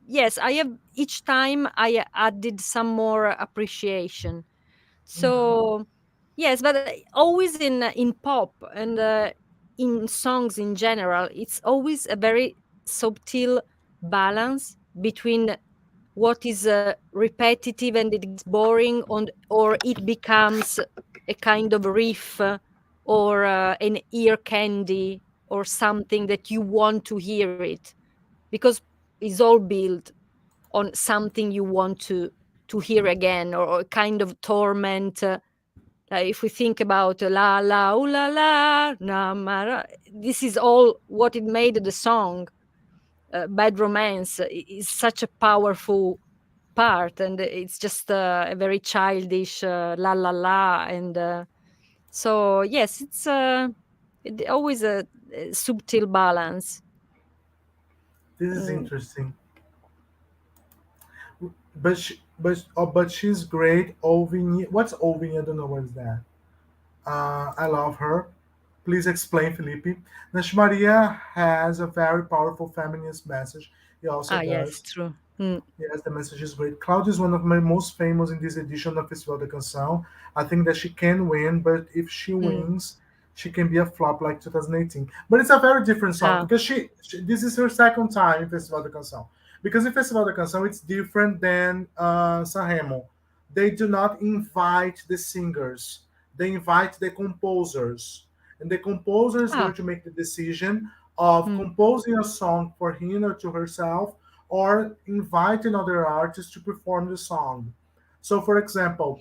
yes, I have each time I added some more appreciation. Mhm. So yes, but always in pop and in songs in general, it's always a very subtle balance between what is repetitive and it gets boring on, or it becomes a kind of riff or an ear candy or something that you want to hear it because it's all built on something you want to hear again, or a kind of torment. Like if we think about la la ooh la la na mara, this is all what it made the song. Bad Romance is such a powerful part, and it's just a very childish la la la, and so yes, it's always a subtle balance. This is Mm. interesting. But she's great. Ovini, what's Ovini? I don't know what is that. I love her. Please explain, Felipe. Nash Maria has a very powerful feminist message. He also Ah, yes, does. true. Mm. Yes, the message is great. Cláudia is one of my most famous in this edition of Festival da Canção. I think that she can win, but if she Mm. wins, she can be a flop like 2018. But it's a very different song Ah, because this is her second time in Festival da Canção. Because in Festival da Canção, it's different than Sanremo. They do not invite the singers; they invite the composers, and the composer is ah, going to make the decision of mm. composing a song for him or to herself or invite another artist to perform the song. So, for example,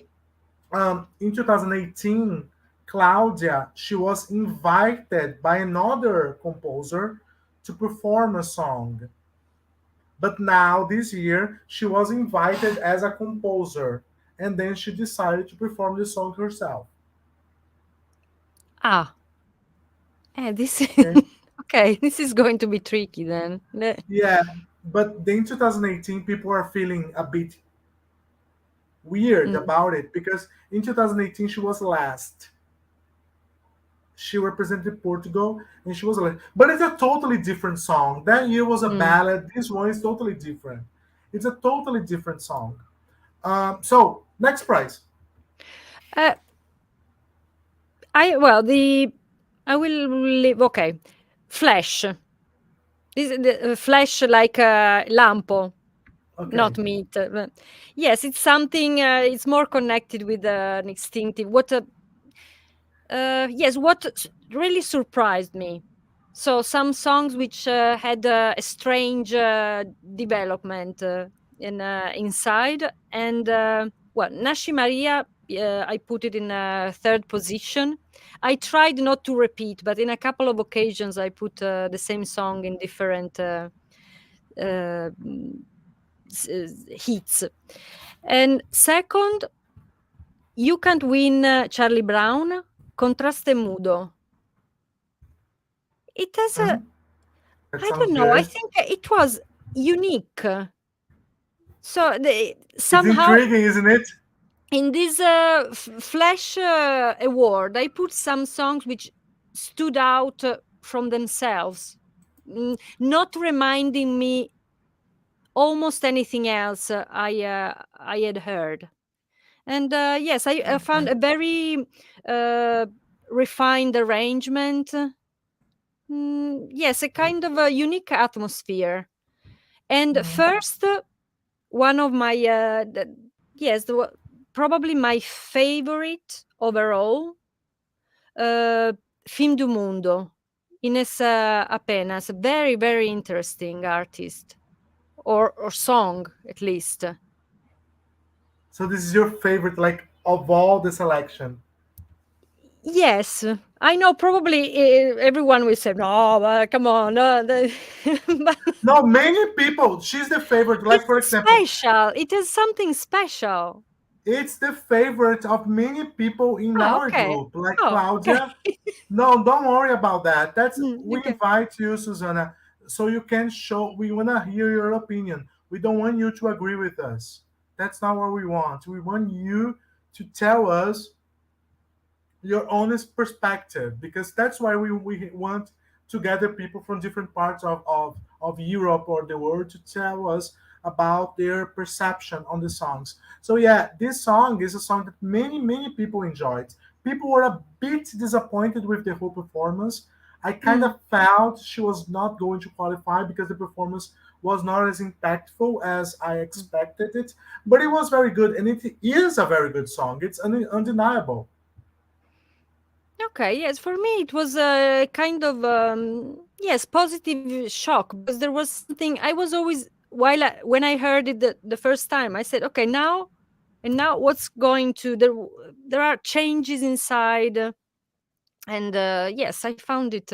in 2018, Cláudia, she was invited by another composer to perform a song. But now, this year, she was invited as a composer, and then she decided to perform the song herself. Ah, this Okay? okay. This is going to be tricky then. Yeah, But then 2018, people are feeling a bit weird Mm, about it because in 2018 she was last. She represented Portugal and she was last. But it's a totally different song. That year was a mm. ballad. This one is totally different. It's a totally different song. So next prize. Uh, I well the I will leave. Okay, flesh. This the flesh like lampo, Okay. not meat. Yes, it's something. It's more connected with an instinctive. Yes, really surprised me. So some songs which had a strange development inside, and well, Nashi Maria, I put it in a third position. I tried not to repeat, but in a couple of occasions I put the same song in different uh, mm, hits. And second, you can't win Charlie Brown, Contraste mudo. It has a, Mhm. That I sounds don't know, I good. think it was unique. So It's somehow intriguing, isn't it? in this Flash award, I put some songs which stood out from themselves, not reminding me almost anything else I had heard. And yes, I found a very uh, refined arrangement. Yes, a kind of a unique atmosphere. And Mhm. first, one of my yes, probably my favorite overall, uh, film do mundo. Inês Apenas, very very interesting artist or song at least. So this is your favorite, like of all the selection. Yes, I know. Probably everyone will say, "No, come on," but No, many people. She's the favorite. Like for it's example, special. It is something special. it's the favorite of many people in Oh, our okay. group, like Oh, okay. Cláudia. No, don't worry about that. That's we Okay. invite you, Susanna, so you can show. We wanna hear your opinion. We don't want you to agree with us. That's not what we want. We want you to tell us your honest perspective because that's why we want to gather people from different parts of Europe or the world to tell us about their perception on the songs. So yeah, this song is a song that many people enjoyed. People were a bit disappointed with the whole performance. I kind Mm. of felt she was not going to qualify because the performance was not as impactful as I expected it, but it was very good and it is a very good song. It's undeniable. Okay, yes, for me it was a kind of yes, positive shock because there was something I was always when I heard it the first time, I said, okay, now what's going to there are changes inside, and yes, I found it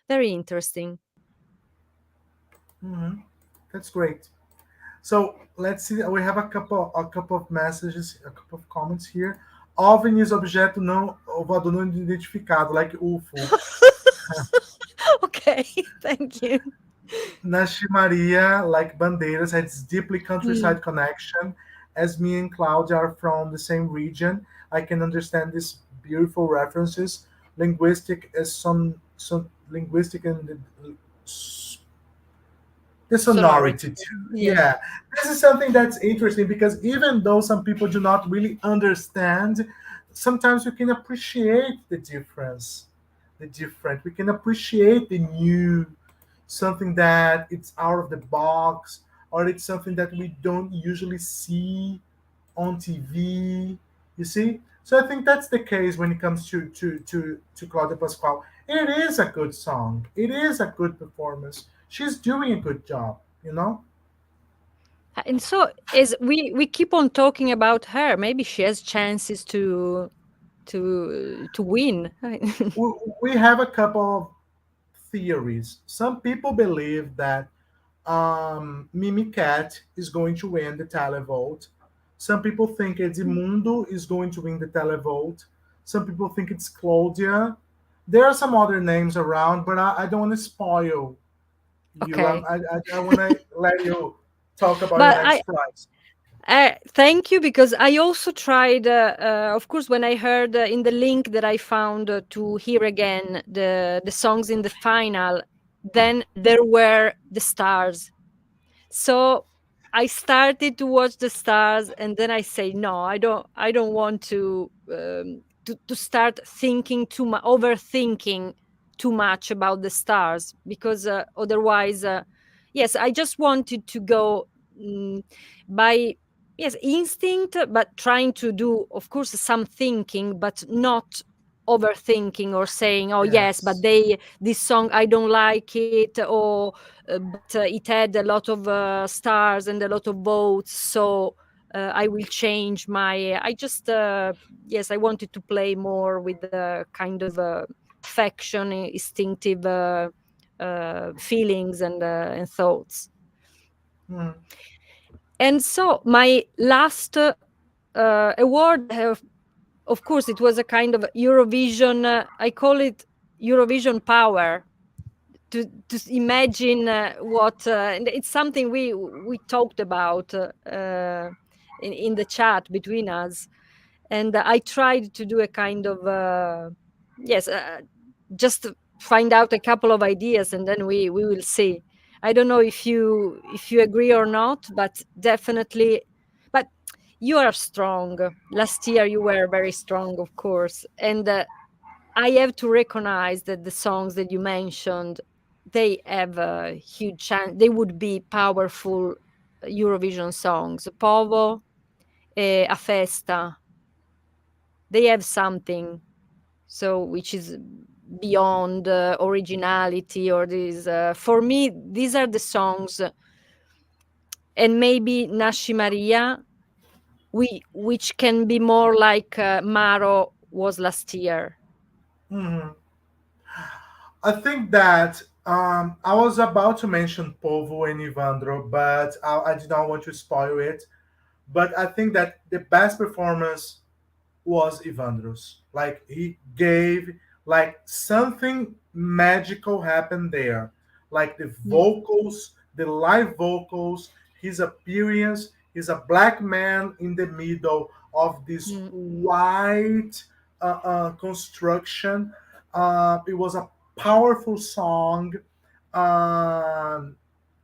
very interesting. Mhm. That's great. So let's see. We have a couple of messages, a couple of comments here. OVNIs, objeto não voador não identificado, like UFO. Okay, thank you. Nashi Maria, like bandeiras, has deeply Mm. countryside connection. As me and Cláudia are from the same region, I can understand these beautiful references. Linguistic is some linguistic and the sonority Sonority. too. Yeah. Yeah, this is something that's interesting because even though some people do not really understand, sometimes we can appreciate the difference, the different. We can appreciate the new, something that it's out of the box, or it's something that we don't usually see on TV. You see, so I think that's the case when it comes to Claudia Pascoal. It is a good song. It is a good performance. She's doing a good job. You know, And so as we keep on talking about her, maybe she has chances to win. we, we have a couple of theories. Some people believe that Mimicat is going to win the televote. Some people think Edmundo is going to win the televote. Some people think it's Claudia. There are some other names around, but I don't want to spoil you. Okay. I want to let you talk about your But next prize. thank you, because I also tried, of course, when I heard in the link that I found to hear again the songs in the final, then there were the stars. So I started to watch the stars, and then I say, no, I don't want to start thinking too much, overthinking too much about the stars, because otherwise, yes, I just wanted to go by, yes, instinct, but trying to do, of course, some thinking, but not overthinking or saying, oh yes, but Yes. this song I don't like it, or but it had a lot of stars and a lot of votes, so I will change my. I just yes, I wanted to play more with the kind of affection, instinctive feelings and thoughts. Hmm. And so my last award, of course, it was a kind of Eurovision. I call it Eurovision power, to imagine what, and it's something we talked about in the chat between us, and I tried to do a kind of yes, just find out a couple of ideas, and then we will see. I don't know if you agree or not, but definitely. But you are strong. Last year you were very strong, of course, and I have to recognize that the songs that you mentioned, they have a huge chance. They would be powerful Eurovision songs. Povo, A Festa, they have something. So which is beyond originality, or this. For me, these are the songs, and maybe Nasci Maria, which can be more like Maro was last year. Hmm. I think that I was about to mention Povo and Ivandro, but I did not want to spoil it. But I think that the best performance was Ivandro's. Like he gave like something magical happened there. Like the Mm, vocals, the live vocals, his appearance. He's a black man in the middle of this mm. white construction. It was a powerful song, um,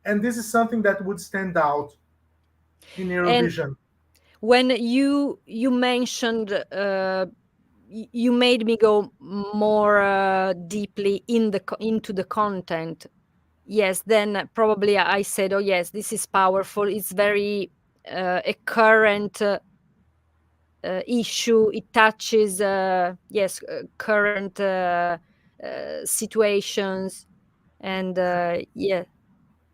and this is something that would stand out in And Eurovision. when you mentioned, you made me go more deeply into the content. Yes, then probably I said, oh yes, this is powerful. It's very a current issue. It touches, yes, current situations, and yeah.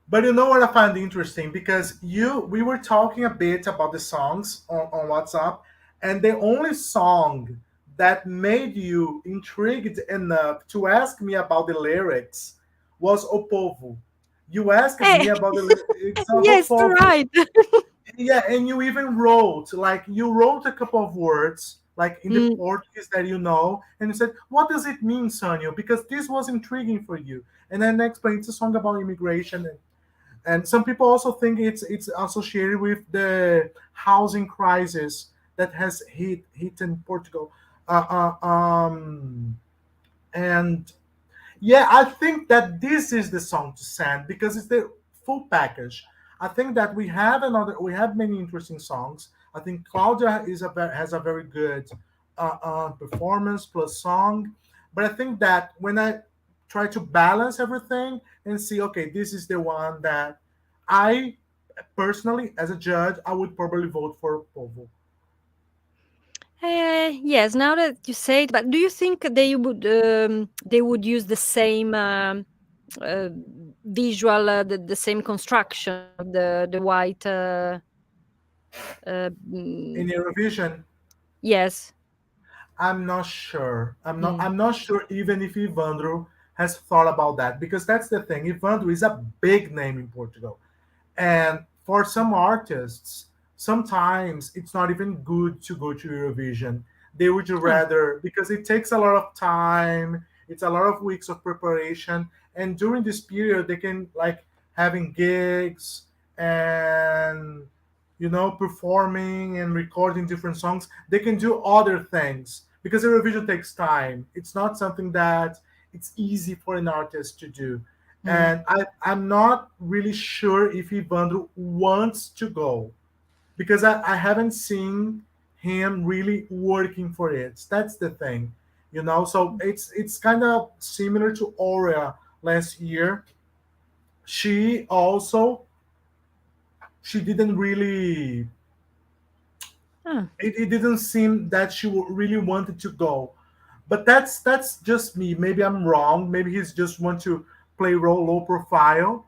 But you know what I find interesting, because we were talking a bit about the songs on WhatsApp, and the only song that made you intrigued enough to ask me about the lyrics was O Povo. You asked me Hey, about the lyrics of O yes, Povo. right. Yeah, and you even wrote, like, you wrote a couple of words, like in the Mm, Portuguese that you know, and you said, "What does it mean, Sonio?" Because this was intriguing for you. And then I explained it's a song about immigration, and some people also think it's associated with the housing crisis that has hit in Portugal. And yeah, I think that this is the song to send because it's the full package. I think that we have many interesting songs. I think Cláudia has a very good performance plus song, but I think that when I try to balance everything and see, okay, this is the one that I personally, as a judge, I would probably vote for Povo. yes, now that you say it, but do you think they would use the same uh, visual, the same construction of the white? In Mm, Eurovision, yes. I'm not sure. Mm. I'm not sure even if Ivandro has thought about that, because that's the thing. Ivandro is a big name in Portugal. And for some artists, sometimes it's not even good to go to Eurovision. They would Ah, rather, because it takes a lot of time, it's a lot of weeks of preparation, and during this period they can like having gigs and performing and recording different songs. They can do other things because Eurovision takes time. It's not something that it's easy for an artist to do. Mm. And I'm not really sure if Ivandro wants to go because I haven't seen him really working for it. That's the thing, So it's kind of similar to Aurea last year. She also she didn't really Ah, it didn't seem that she really wanted to go, but that's just me. Maybe I'm wrong. Maybe he's just want to play low profile.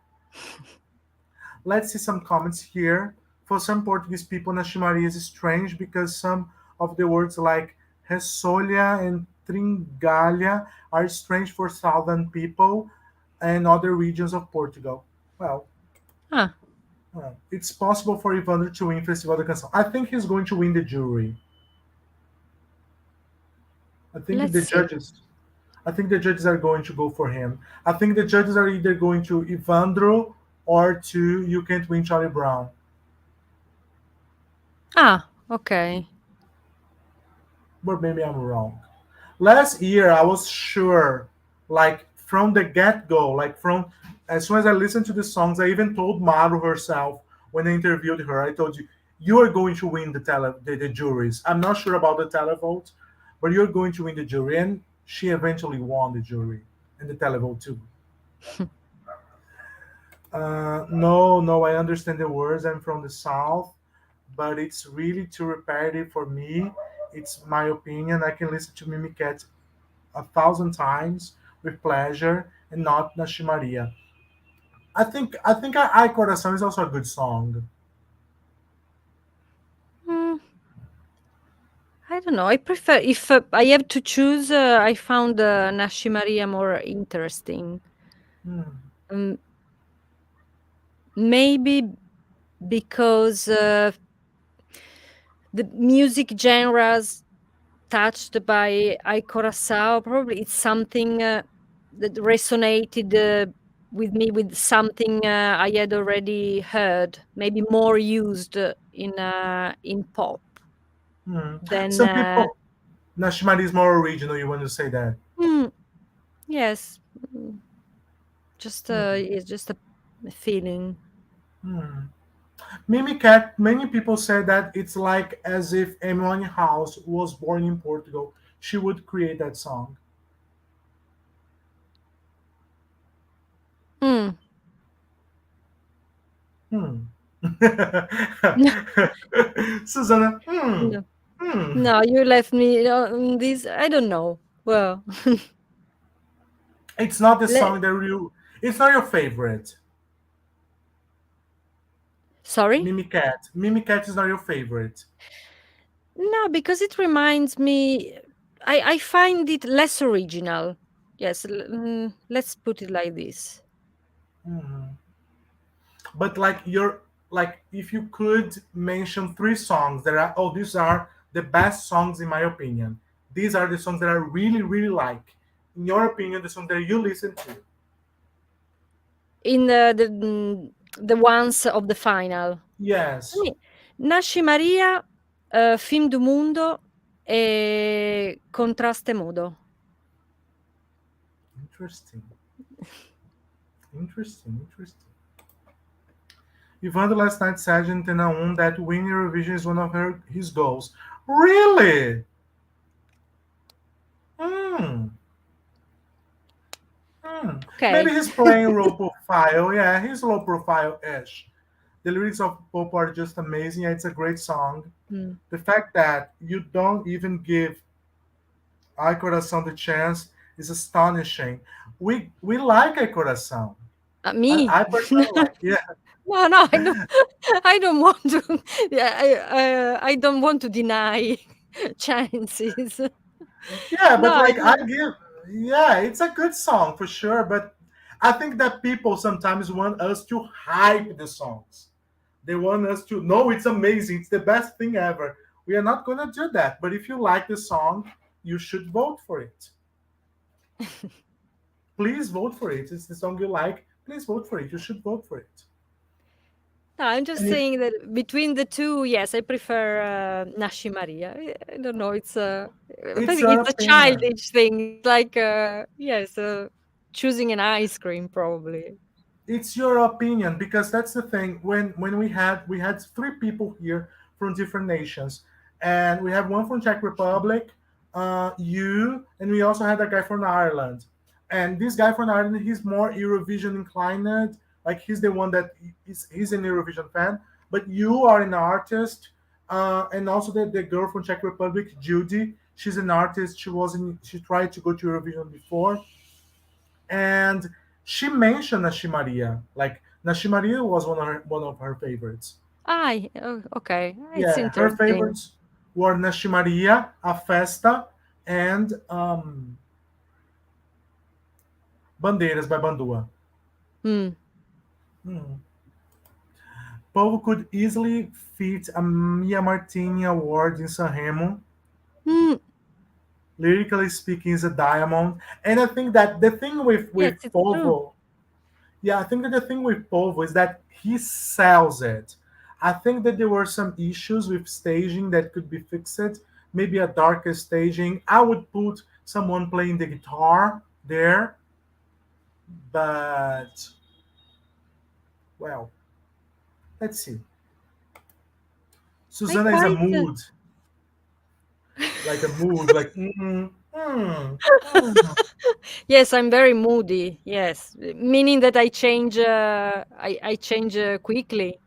Let's see some comments here. For some Portuguese people, Nashimaria is strange because some of the words like Ressolha and Tringalha are strange for southern people and other regions of Portugal. Well, ah, it's possible for Ivandro to win Festival da Canção. I think he's going to win the jury. I think let's the see. judges. I think the judges are going to go for him. I think the judges are either going to Ivandro or to You Can't Win Charlie Brown. Ah, okay. But maybe I'm wrong. Last year, I was sure, like from the get go, like from as soon as I listened to the songs, I even told Maru herself when I interviewed her, I told you are going to win the juries. I'm not sure about the televote, but you're going to win the jury. And she eventually won the jury and the televote too. No, no, I understand the words. I'm from the south, but it's really too repetitive for me. It's my opinion. I can listen to Mimicat 1,000 times with pleasure and not Nashimaria. I think I Coração is also a good song. Mm, I don't know. I prefer if I have to choose. I found Nasci Maria more interesting. Hmm. Um, maybe because the music genres touched by I Coração, probably it's something that resonated with something I had already heard, maybe more used in pop Hmm. than Some people Nashimaria is more original. You want to say that? mm, yes, mm, just Hmm. it's just a feeling. Hmm. Mimicat, many people say that it's like as if Amy House was born in Portugal. She would create that song. Mm. Hmm. Susanna, No, hmm. no, you left me on this. I don't know. Well, It's not the le- song that you. It's not your favorite. sorry. Mimicat. Mimicat is not your favorite. No, because it reminds me. I find it less original. Yes, let's put it like this. Hmm. But like you're like if you could mention three songs that are these are the best songs in my opinion. These are the songs that I really really like. In your opinion, the song that you listen to. In the ones of the final. I Yes. mean, Nasci Maria, Film do Mundo e Contraste mudo. Interesting. Interesting. Ivandro last night said in Antena 1 that winning Eurovision is one of his goals. Really? Hmm. Maybe Okay. he's playing low profile. Yeah, he's low profile ish. The lyrics of Pop are just amazing. It's a great song. Mm. The fact that you don't even give Ai Coração the chance is astonishing. We like Ai Coração. Me? I personally like. Yeah, No, no, I don't. I don't want to. Yeah, I don't want to deny chances. yeah, No, but I like I don't. give. Yeah, it's a good song for sure. But I think that people sometimes want us to hype the songs. They want us to know it's amazing. It's the best thing ever. We are not gonna do that. But if you like the song, you should vote for it. please vote for it. It's the song you like. Please vote for it. You should vote for it. No, I'm just And it, saying that between the two, yes, I prefer Nasci Maria. I don't know. I it's think your it's a opinion. childish thing. It's like, yes, choosing an ice cream, probably. It's your opinion because that's the thing. When we had three people here from different nations, and we have one from Czech Republic, you, and we also had a guy from Ireland. And this guy from Ireland, he's more Eurovision inclined. Like he's the one that he's an Eurovision fan. But you are an artist, and also the girl from Czech Republic, Judy. She's an artist. She tried to go to Eurovision before, and she mentioned Nashimaria. Like Nashimaria was one of her favorites. Okay. It's Yeah, her interesting. favorites were Nashimaria, A Festa, and Bandeiras by Bandua. Hmm. Hmm. Povo could easily fit a Mia Martini Award in Sanremo. Hmm. Lyrically speaking, is a diamond. And I think that the thing with Yes, it's true. Povo, yeah, I think that the thing with Povo is that he sells it. I think that there were some issues with staging that could be fixed. Maybe a darker staging. I would put someone playing the guitar there, but well, let's see. I Susanna is a quite. mood, like a mood, like mm. Yes, I'm very moody. Yes, meaning that I change. I change quickly.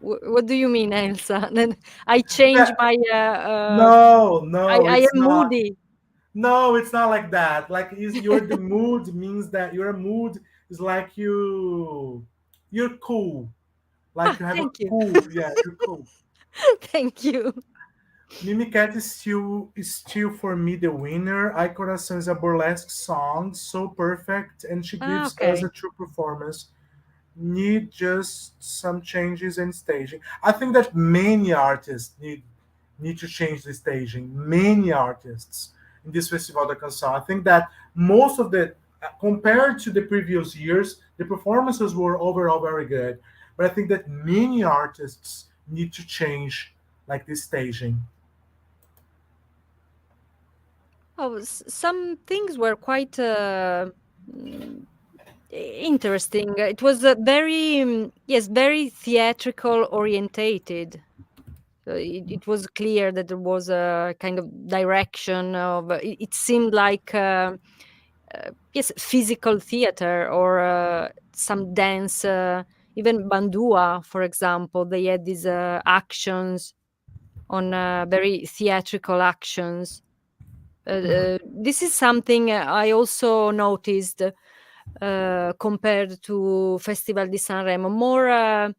What do you mean, Elsa? Then I change Yeah, my. no, no, I it's am not. moody. No, it's not like that. Like is your the mood means that your mood is like you're cool. Like you have a Thank you. cool, yeah, you're cool. Thank you. Mimicat is still for me the winner. I Coração is a burlesque song, so perfect, and she gives us Okay. a true performance. Need just some changes in staging. I think that many artists need to change the staging. Many artists in this Festival da Canção. I think that most of the compared to the previous years, the performances were overall very good. But I think that many artists need to change like this staging. Oh, some things were quite mm, interesting. It was yes, very theatrical orientated. So it was clear that there was a kind of direction of. It seemed like yes, physical theater or some dance. Even Bandua, for example, they had these actions on very theatrical actions. This is something I also noticed compared to Festival di Sanremo,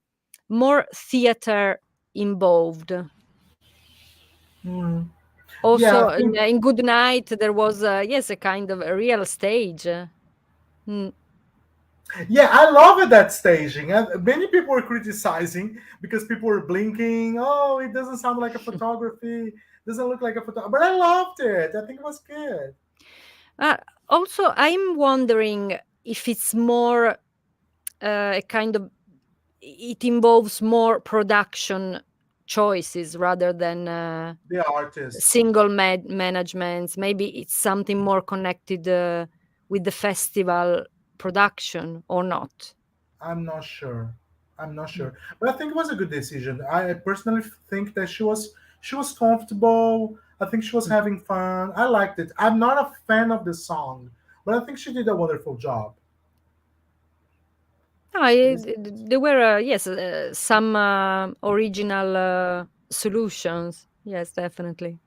more theater involved. Mm. Yeah, I Also, think in Goodnight, there was yes, a kind of a real stage. Mm. yeah, I love it that staging. Many people were criticizing because people were blinking. Oh, it doesn't sound like a photography. Doesn't look like a photo. But I loved it. I think it was good. Uh, Also, I'm wondering if it's more a kind of it involves more production choices rather than The artists. single managements. Maybe it's something more connected with the festival production or not. I'm not sure. I'm not Mm. sure. But I think it was a good decision. I personally think that she was comfortable. I think she was Mm. having fun. I liked it. I'm not a fan of the song, but I think she did a wonderful job. This There were yes, some original solutions. Yes, definitely.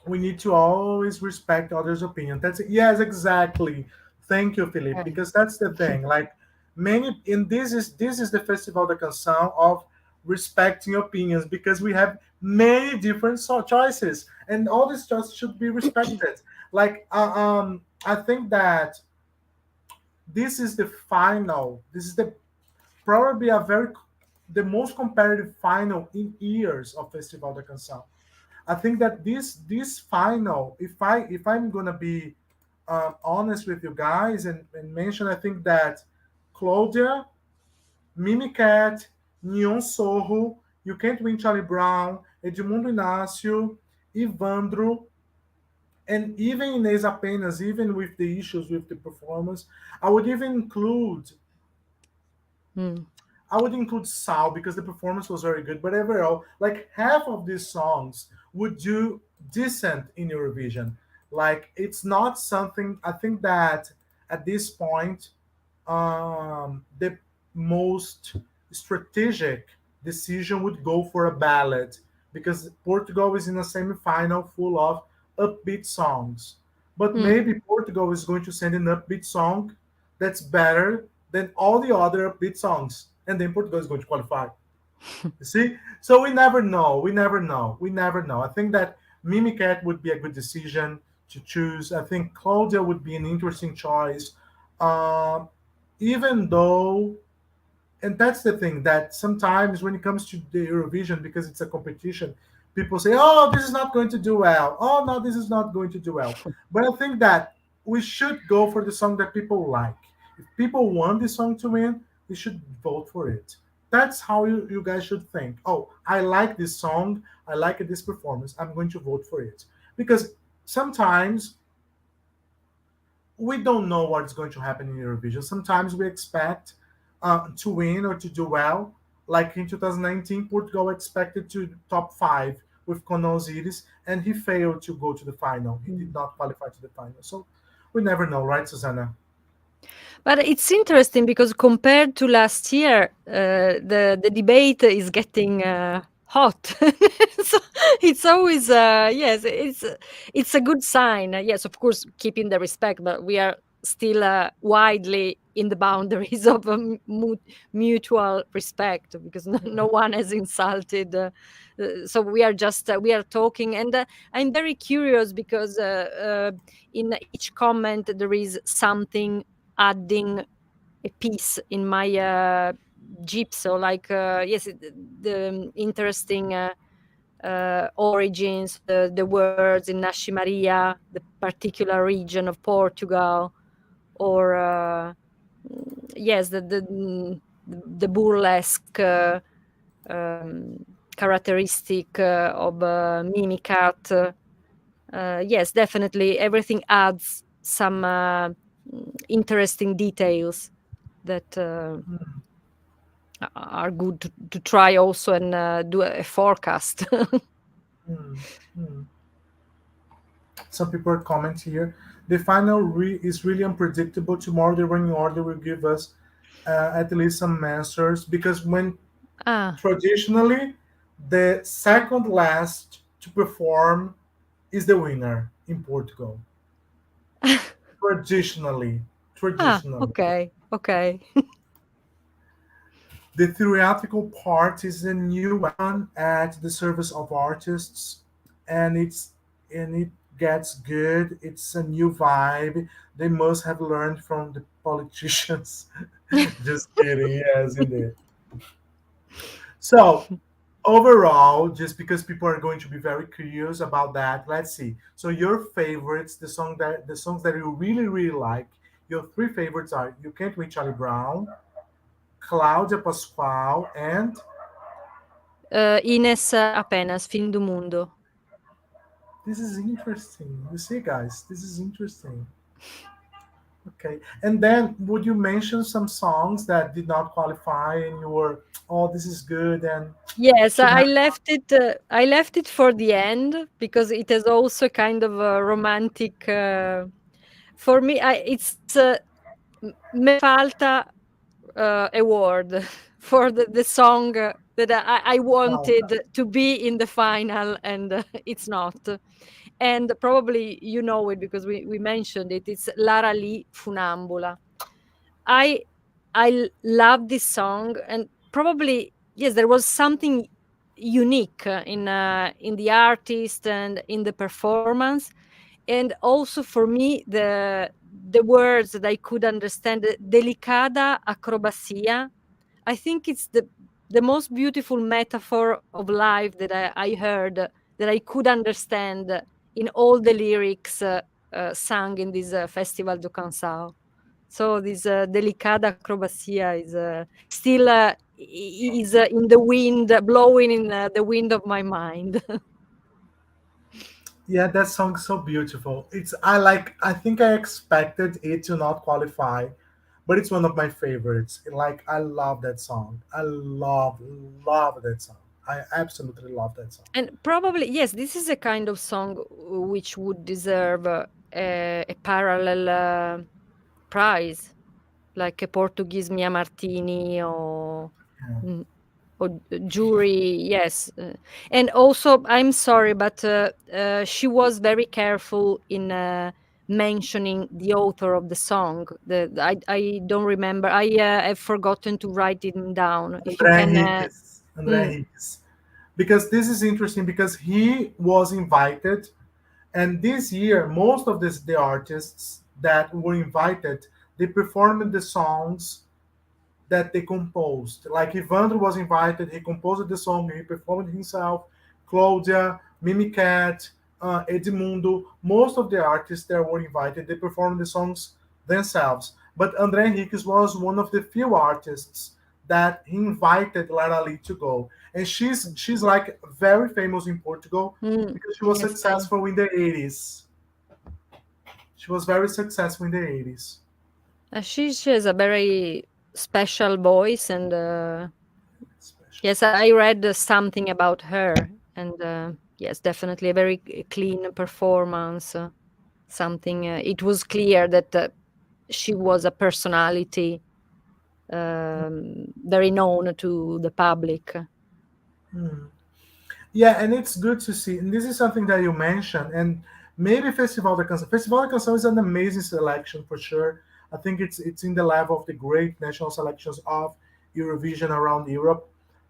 we need to always respect others' opinion. That's it. Yes, exactly. Thank you, Philip. Okay. Because that's the thing. Like many in this is the Festival da Canção of respecting opinions because we have many different choices and all these choices should be respected. Like I think that this is the final. This is the probably the most competitive final in years of Festival da Canção. I think that this final, if I'm gonna be honest with you guys and mention, I think that Cláudia, Mimicat, Neon Soho, You Can't Win Charlie Brown, Edmundo Inácio, Ivandro, and even Inês Apenas, even with the issues with the performance, I would even include Mm. I would include Sal because the performance was very good. But overall, like half of these songs would do decent in Eurovision. Like it's not something I think that at this point, the most strategic decision would go for a ballad because Portugal is in a semi-final full of upbeat songs. But Mm. maybe Portugal is going to send an upbeat song that's better than all the other upbeat songs, and then Portugal is going to qualify. You see? So we never know. We never know. We never know. I think that Mimicat would be a good decision to choose. I think Claudia would be an interesting choice. Uh, Even though, and that's the thing, that sometimes when it comes to the Eurovision, because it's a competition, people say, oh, this is not going to do well. Oh, no, this is not going to do well. But I think that we should go for the song that people like. If people want this song to win, we should vote for it. That's how you guys should think. Oh, I like this song. I like this performance. I'm going to vote for it. Because sometimes we don't know what's going to happen in Eurovision. Sometimes we expect to win or to do well. Like in 2019, Portugal expected to top five with Osiris, and he failed to go to the final. He did not qualify to the final. So we never know, right, Susanna? But it's interesting because compared to last year, the debate is getting hot. So it's always yes, it's a good sign. Yes, of course, keeping the respect, but we are still widely in the boundaries of mutual respect because no one has insulted. So we are just we are talking, and I'm very curious because in each comment there is something adding a piece in my gypso, like yes, the interesting origins, the words in Nasci Maria, the particular region of Portugal, or yes, the burlesque characteristic of Mimicat. Yes, definitely, everything adds some interesting details that are good to try also and do a forecast. Hmm, hmm. Some people are comment here. The final is really unpredictable. Tomorrow, the running order will give us at least some answers because when Ah, traditionally the second last to perform is the winner in Portugal. Traditionally, traditionally, okay, okay. the theatrical part is a new one at the service of artists, and it gets good. It's a new vibe. They must have learned from the politicians. Just kidding. Yes, indeed. So overall, just because people are going to be very curious about that, let's see. So your favorites, the songs that you really really like, your three favorites are "You Can't Win Charlie Brown," Cláudia Pascoal, and Inês Apenas, Fim do Mundo. this is interesting. You see, guys, this is interesting. Okay, and then would you mention some songs that did not qualify and you were, oh, this is good and Yes, should have. I left it for the end because it has also kind of a romantic. For me, it's me falta award for the song that I Falta. wanted to be in the final, and it's not. And probably you know it because we mentioned it. It's Lara Lee Funambula. I love this song, and probably yes, there was something unique in the artist and in the performance, and also for me the words that I could understand, the delicada acrobacia. I think it's the most beautiful metaphor of life that I heard, that that I could understand in all the lyrics sung in this Festival da Canção. So this delicada acrobacia is still is in the wind, blowing in the wind of my mind. Yeah, that song's so beautiful. I think I expected it to not qualify, but it's one of my favorites. Like I love that song. I love that song. I absolutely love that song. And probably, yes, this is a kind of song which would deserve a parallel prize, like a Portuguese Mia Martini Yeah. mm, or jury. Yes, and also I'm sorry, but she was very careful in mentioning the author of the song. I don't remember. I have forgotten to write it down. If you André can. Henriques. André Mm, Henriques. Because this is interesting because he was invited, and this year most of the artists that were invited, they performed the songs that they composed. Like Ivandro was invited, he composed the song, he performed it himself. Cláudia, Mimicat, Edmundo, most of the artists that were invited, they performed the songs themselves. But André Henriques was one of the few artists that he invited Lara Lee to go. And she's like very famous in Portugal because she was yes, Spain. successful in the 80s. She was very successful in the 80s. She has a very special voice, and Especially. yes, I read something about her, and yes, definitely a very clean performance. Something it was clear that she was a personality very known to the public. Hmm. Yeah, and it's good to see. And this is something that you mentioned. And maybe Festival da Canção. Festival da Canção is an amazing selection for sure. I think it's in the level of the great national selections of Eurovision around Europe.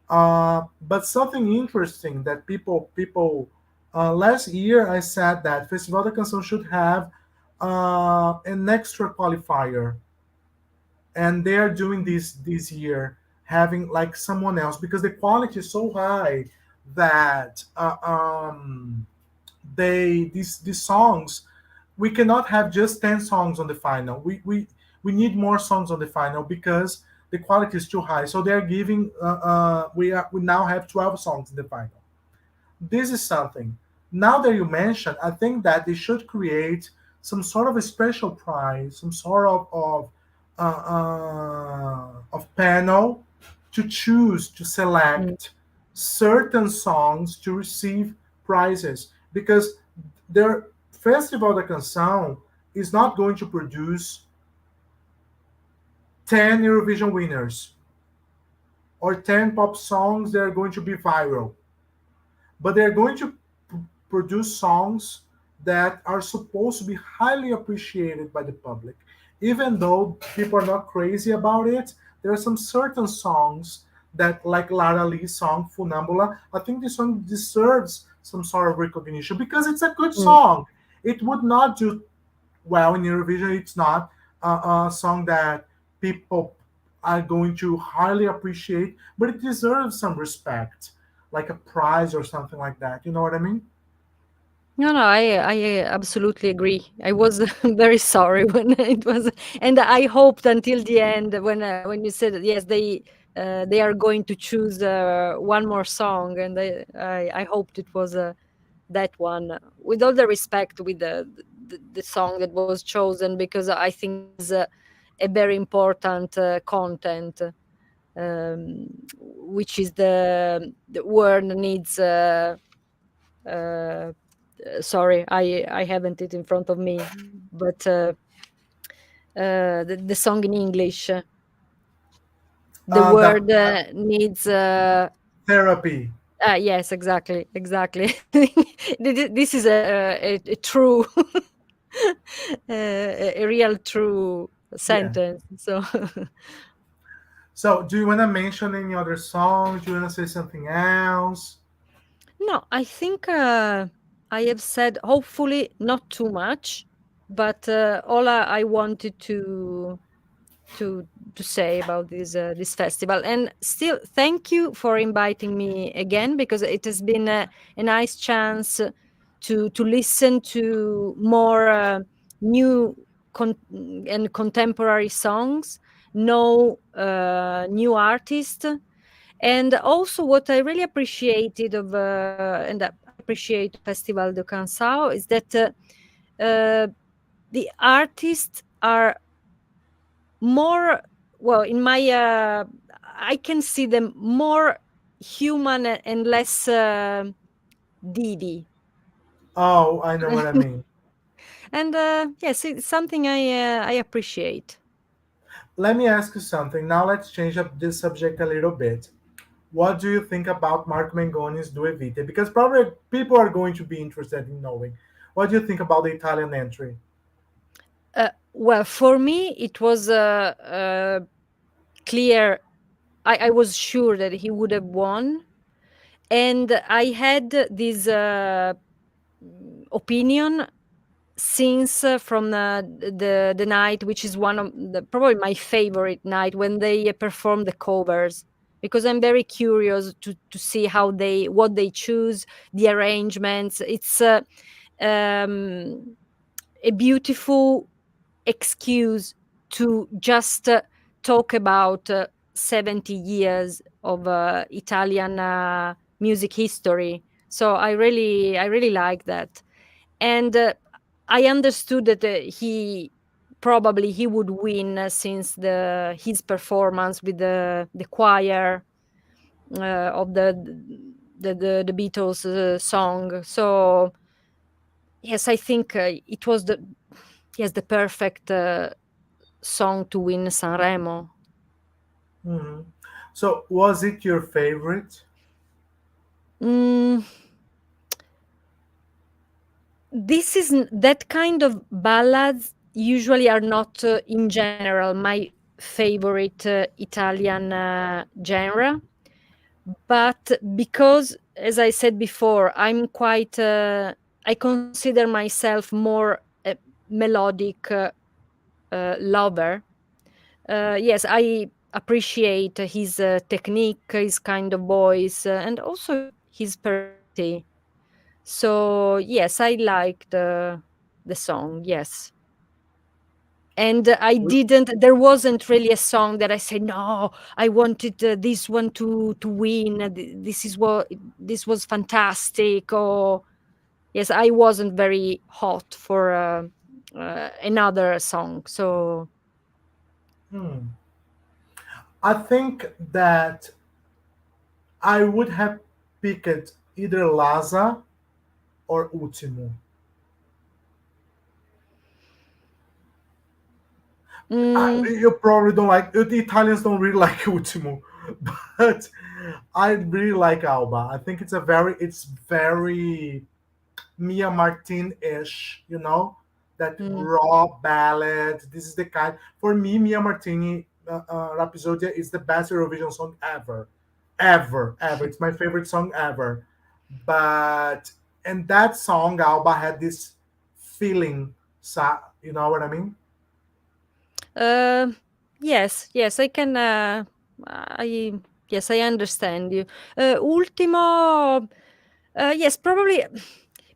But something interesting that people last year I said that Festival da Canção should have an extra qualifier, and they are doing this year, having like someone else because the quality is so high that these songs, we cannot have just 10 songs on the final. We need more songs on the final because the quality is too high, so they're giving we now have 12 songs in the final. This is something. Now that you mentioned, I think that they should create some sort of a special prize, some sort of panel to choose to Mm. select certain songs to receive prizes because their Festival da Canção is not going to produce 10 Eurovision winners or 10 pop songs that are going to be viral, but they're going to produce songs that are supposed to be highly appreciated by the public. Even though people are not crazy about it, there are some certain songs that, like Lara Lee's song Funambula, I think this song deserves some sort of recognition because it's a good Mm. song. It would not do well in Eurovision. It's not a song that people are going to highly appreciate, but it deserves some respect, like a prize or something like that. You know what I mean? No, no, I absolutely agree. I was very sorry when it was, and I hoped until the end when you said yes, they are going to choose one more song, and I hoped it was that one. With all the respect with the song that was chosen, because I think it has a very important content, which is the world needs. Uh, Sorry, I haven't it in front of me, but the song in English, the That word needs. therapy. Yes, exactly, exactly. This is a true, a real true Yeah. sentence. So So, do you want to mention any other songs? Do you want to say something else? no, I think I have said hopefully not too much, but all I wanted to to say about this festival. And still, thank you for inviting me again, because it has been a nice chance to listen to more new and contemporary songs, know new artists. And also, what I really appreciated and I appreciate Festival de Canção is that the artists are more, well, in my I can see them more human and less divi. Oh, I know what I mean. And yes, it's something I appreciate. Let me ask you something. Now let's change up this subject a little bit. What do you think about Marco Mengoni's Due Vite? Because probably people are going to be interested in knowing. What do you think about the Italian entry? Well, for me, it was clear. I was sure that he would have won, and I had this opinion since from the night, which is one of probably my favorite night, when they perform the covers, because I'm very curious to see what they choose, the arrangements. It's a beautiful excuse to just talk about 70 years of Italian music history. So I really like that. And I understood that he would win, since his performance with the choir of the Beatles song. So yes, I think it was the perfect song to win Sanremo. Mhm. So, was it your favorite? Mm, this is that kind of ballads usually are not in general my favorite Italian genre, but because, as I said before, I consider myself more a melodic lover. Yes, I appreciate his technique, his kind of voice, and also his personality. So yes, I liked the song. Yes, and I didn't. There wasn't really a song that I said no. I wanted this one to win. This was fantastic. Or yes, I wasn't very hot for another song. So Hmm. I think that I would have picked either Laza or Ultimo. mm, You probably don't like the Italians don't really like Ultimo, but I really like Alba. I think it's very Mia Martin-ish, that mm, raw ballad. This is the kind for me. Mia Martini, Rhapsody is the best Eurovision song ever, ever, ever. It's my favorite song ever. But and that song, Alba had this feeling. You know what I mean? uh, yes, yes, I can. I Yes, I understand you. Ultimo, yes, probably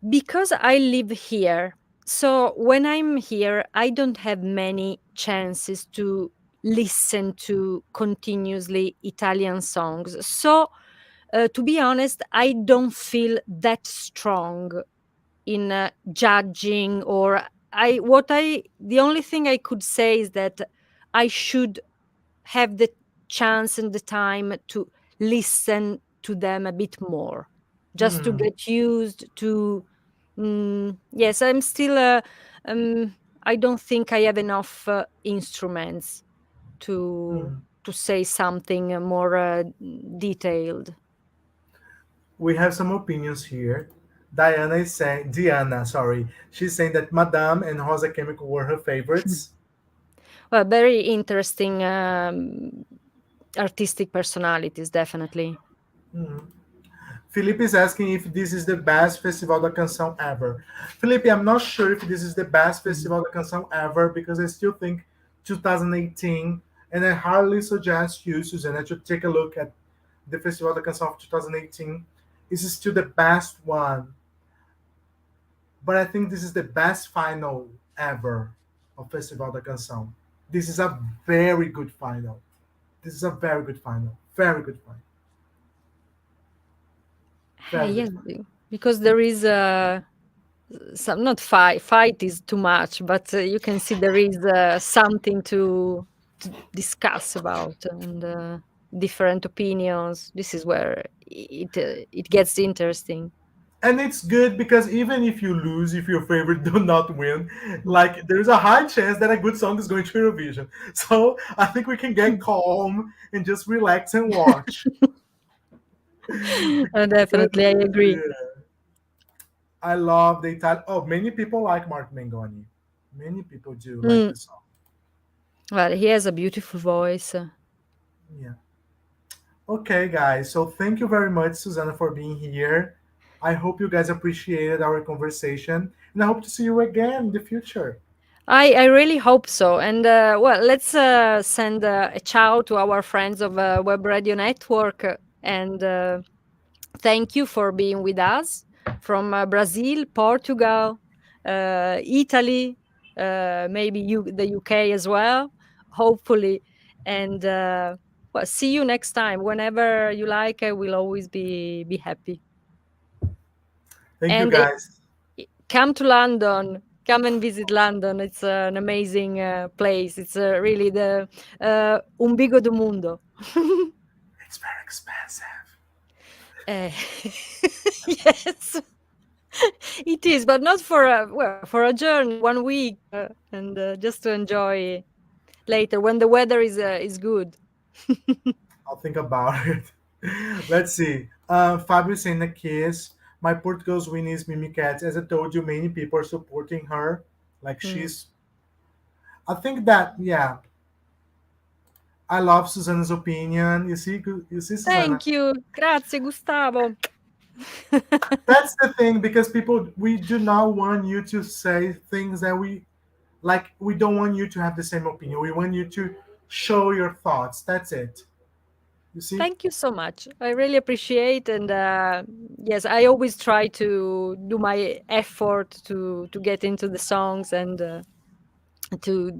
because I live here. So when I'm here, I don't have many chances to listen to continuously Italian songs. So to be honest, I don't feel that strong in judging. Or I the only thing I could say is that I should have the chance and the time to listen to them a bit more, just to Hmm. get used to. Yes, I'm still I don't think I have enough instruments to Hmm. to say something more detailed. We have some opinions here. Diana, sorry, she's saying that Madame and Rosa Chemical were her favorites. Well, very interesting artistic personalities, definitely. Mhm. Felipe is asking if this is the best Festival da Canção ever. Felipe, I'm not sure if this is the best Mhm. Festival da Canção ever because I still think 2018 And I highly suggest you, Susanna, to take a look at the Festival da Canção of 2018. This is still the best one, but I think this is the best final ever of Festival da Canção. This is a very good final. This is a very good final. Very good final. Very good Yes, final. because there is some, not fight is too much, but you can see there is something to discuss about, and different opinions. This is where it gets interesting. And it's good because even if you lose, if your favorite do not win, like there's a high chance that a good song is going to Eurovision. So I think we can get calm and just relax and watch. Because, Definitely, I agree. yeah, I love the Italian. Oh, many people like Mark Mengoni. Many people do like Mm. the song. Well, he has a beautiful voice. Yeah. Okay, guys. So thank you very much, Susanna, for being here. I hope you guys appreciated our conversation, and I hope to see you again in the future. I really hope so. And well, let's send a ciao to our friends of Web Radio Network, and thank you for being with us from Brazil, Portugal, Italy, maybe the UK as well, hopefully. And well, see you next time. Whenever you like, I will always be happy. Thank you, And guys. come to London. Come and visit London. It's an amazing place. It's really the umbigo do mundo. It's very expensive. Uh, yes, it is, but not for a well, for a journey, 1 week, and just to enjoy later when the weather is good. I'll think about it. Let's see. Fabio saying a kiss. My Portugal's win is Mimicat. As I told you, many people are supporting her. Like Mm. she's. I think that yeah. I love Susanna's opinion. You see, Susanna. Thank you, grazie, Gustavo. That's the thing because people we do not want you to say things that we like. We don't want you to have the same opinion. We want you to show your thoughts. That's it. You see. Thank you so much. I really appreciate, and yes, I always try to do my effort to get into the songs, and to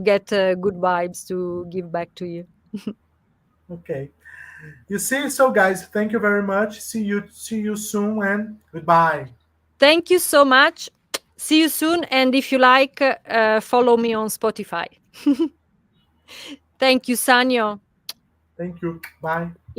get good vibes to give back to you. Okay. You see. So, guys, thank you very much. See you soon, and goodbye. Thank you so much. See you soon, and if you like, follow me on Spotify. Thank you, Sanyo. Thank you. Bye.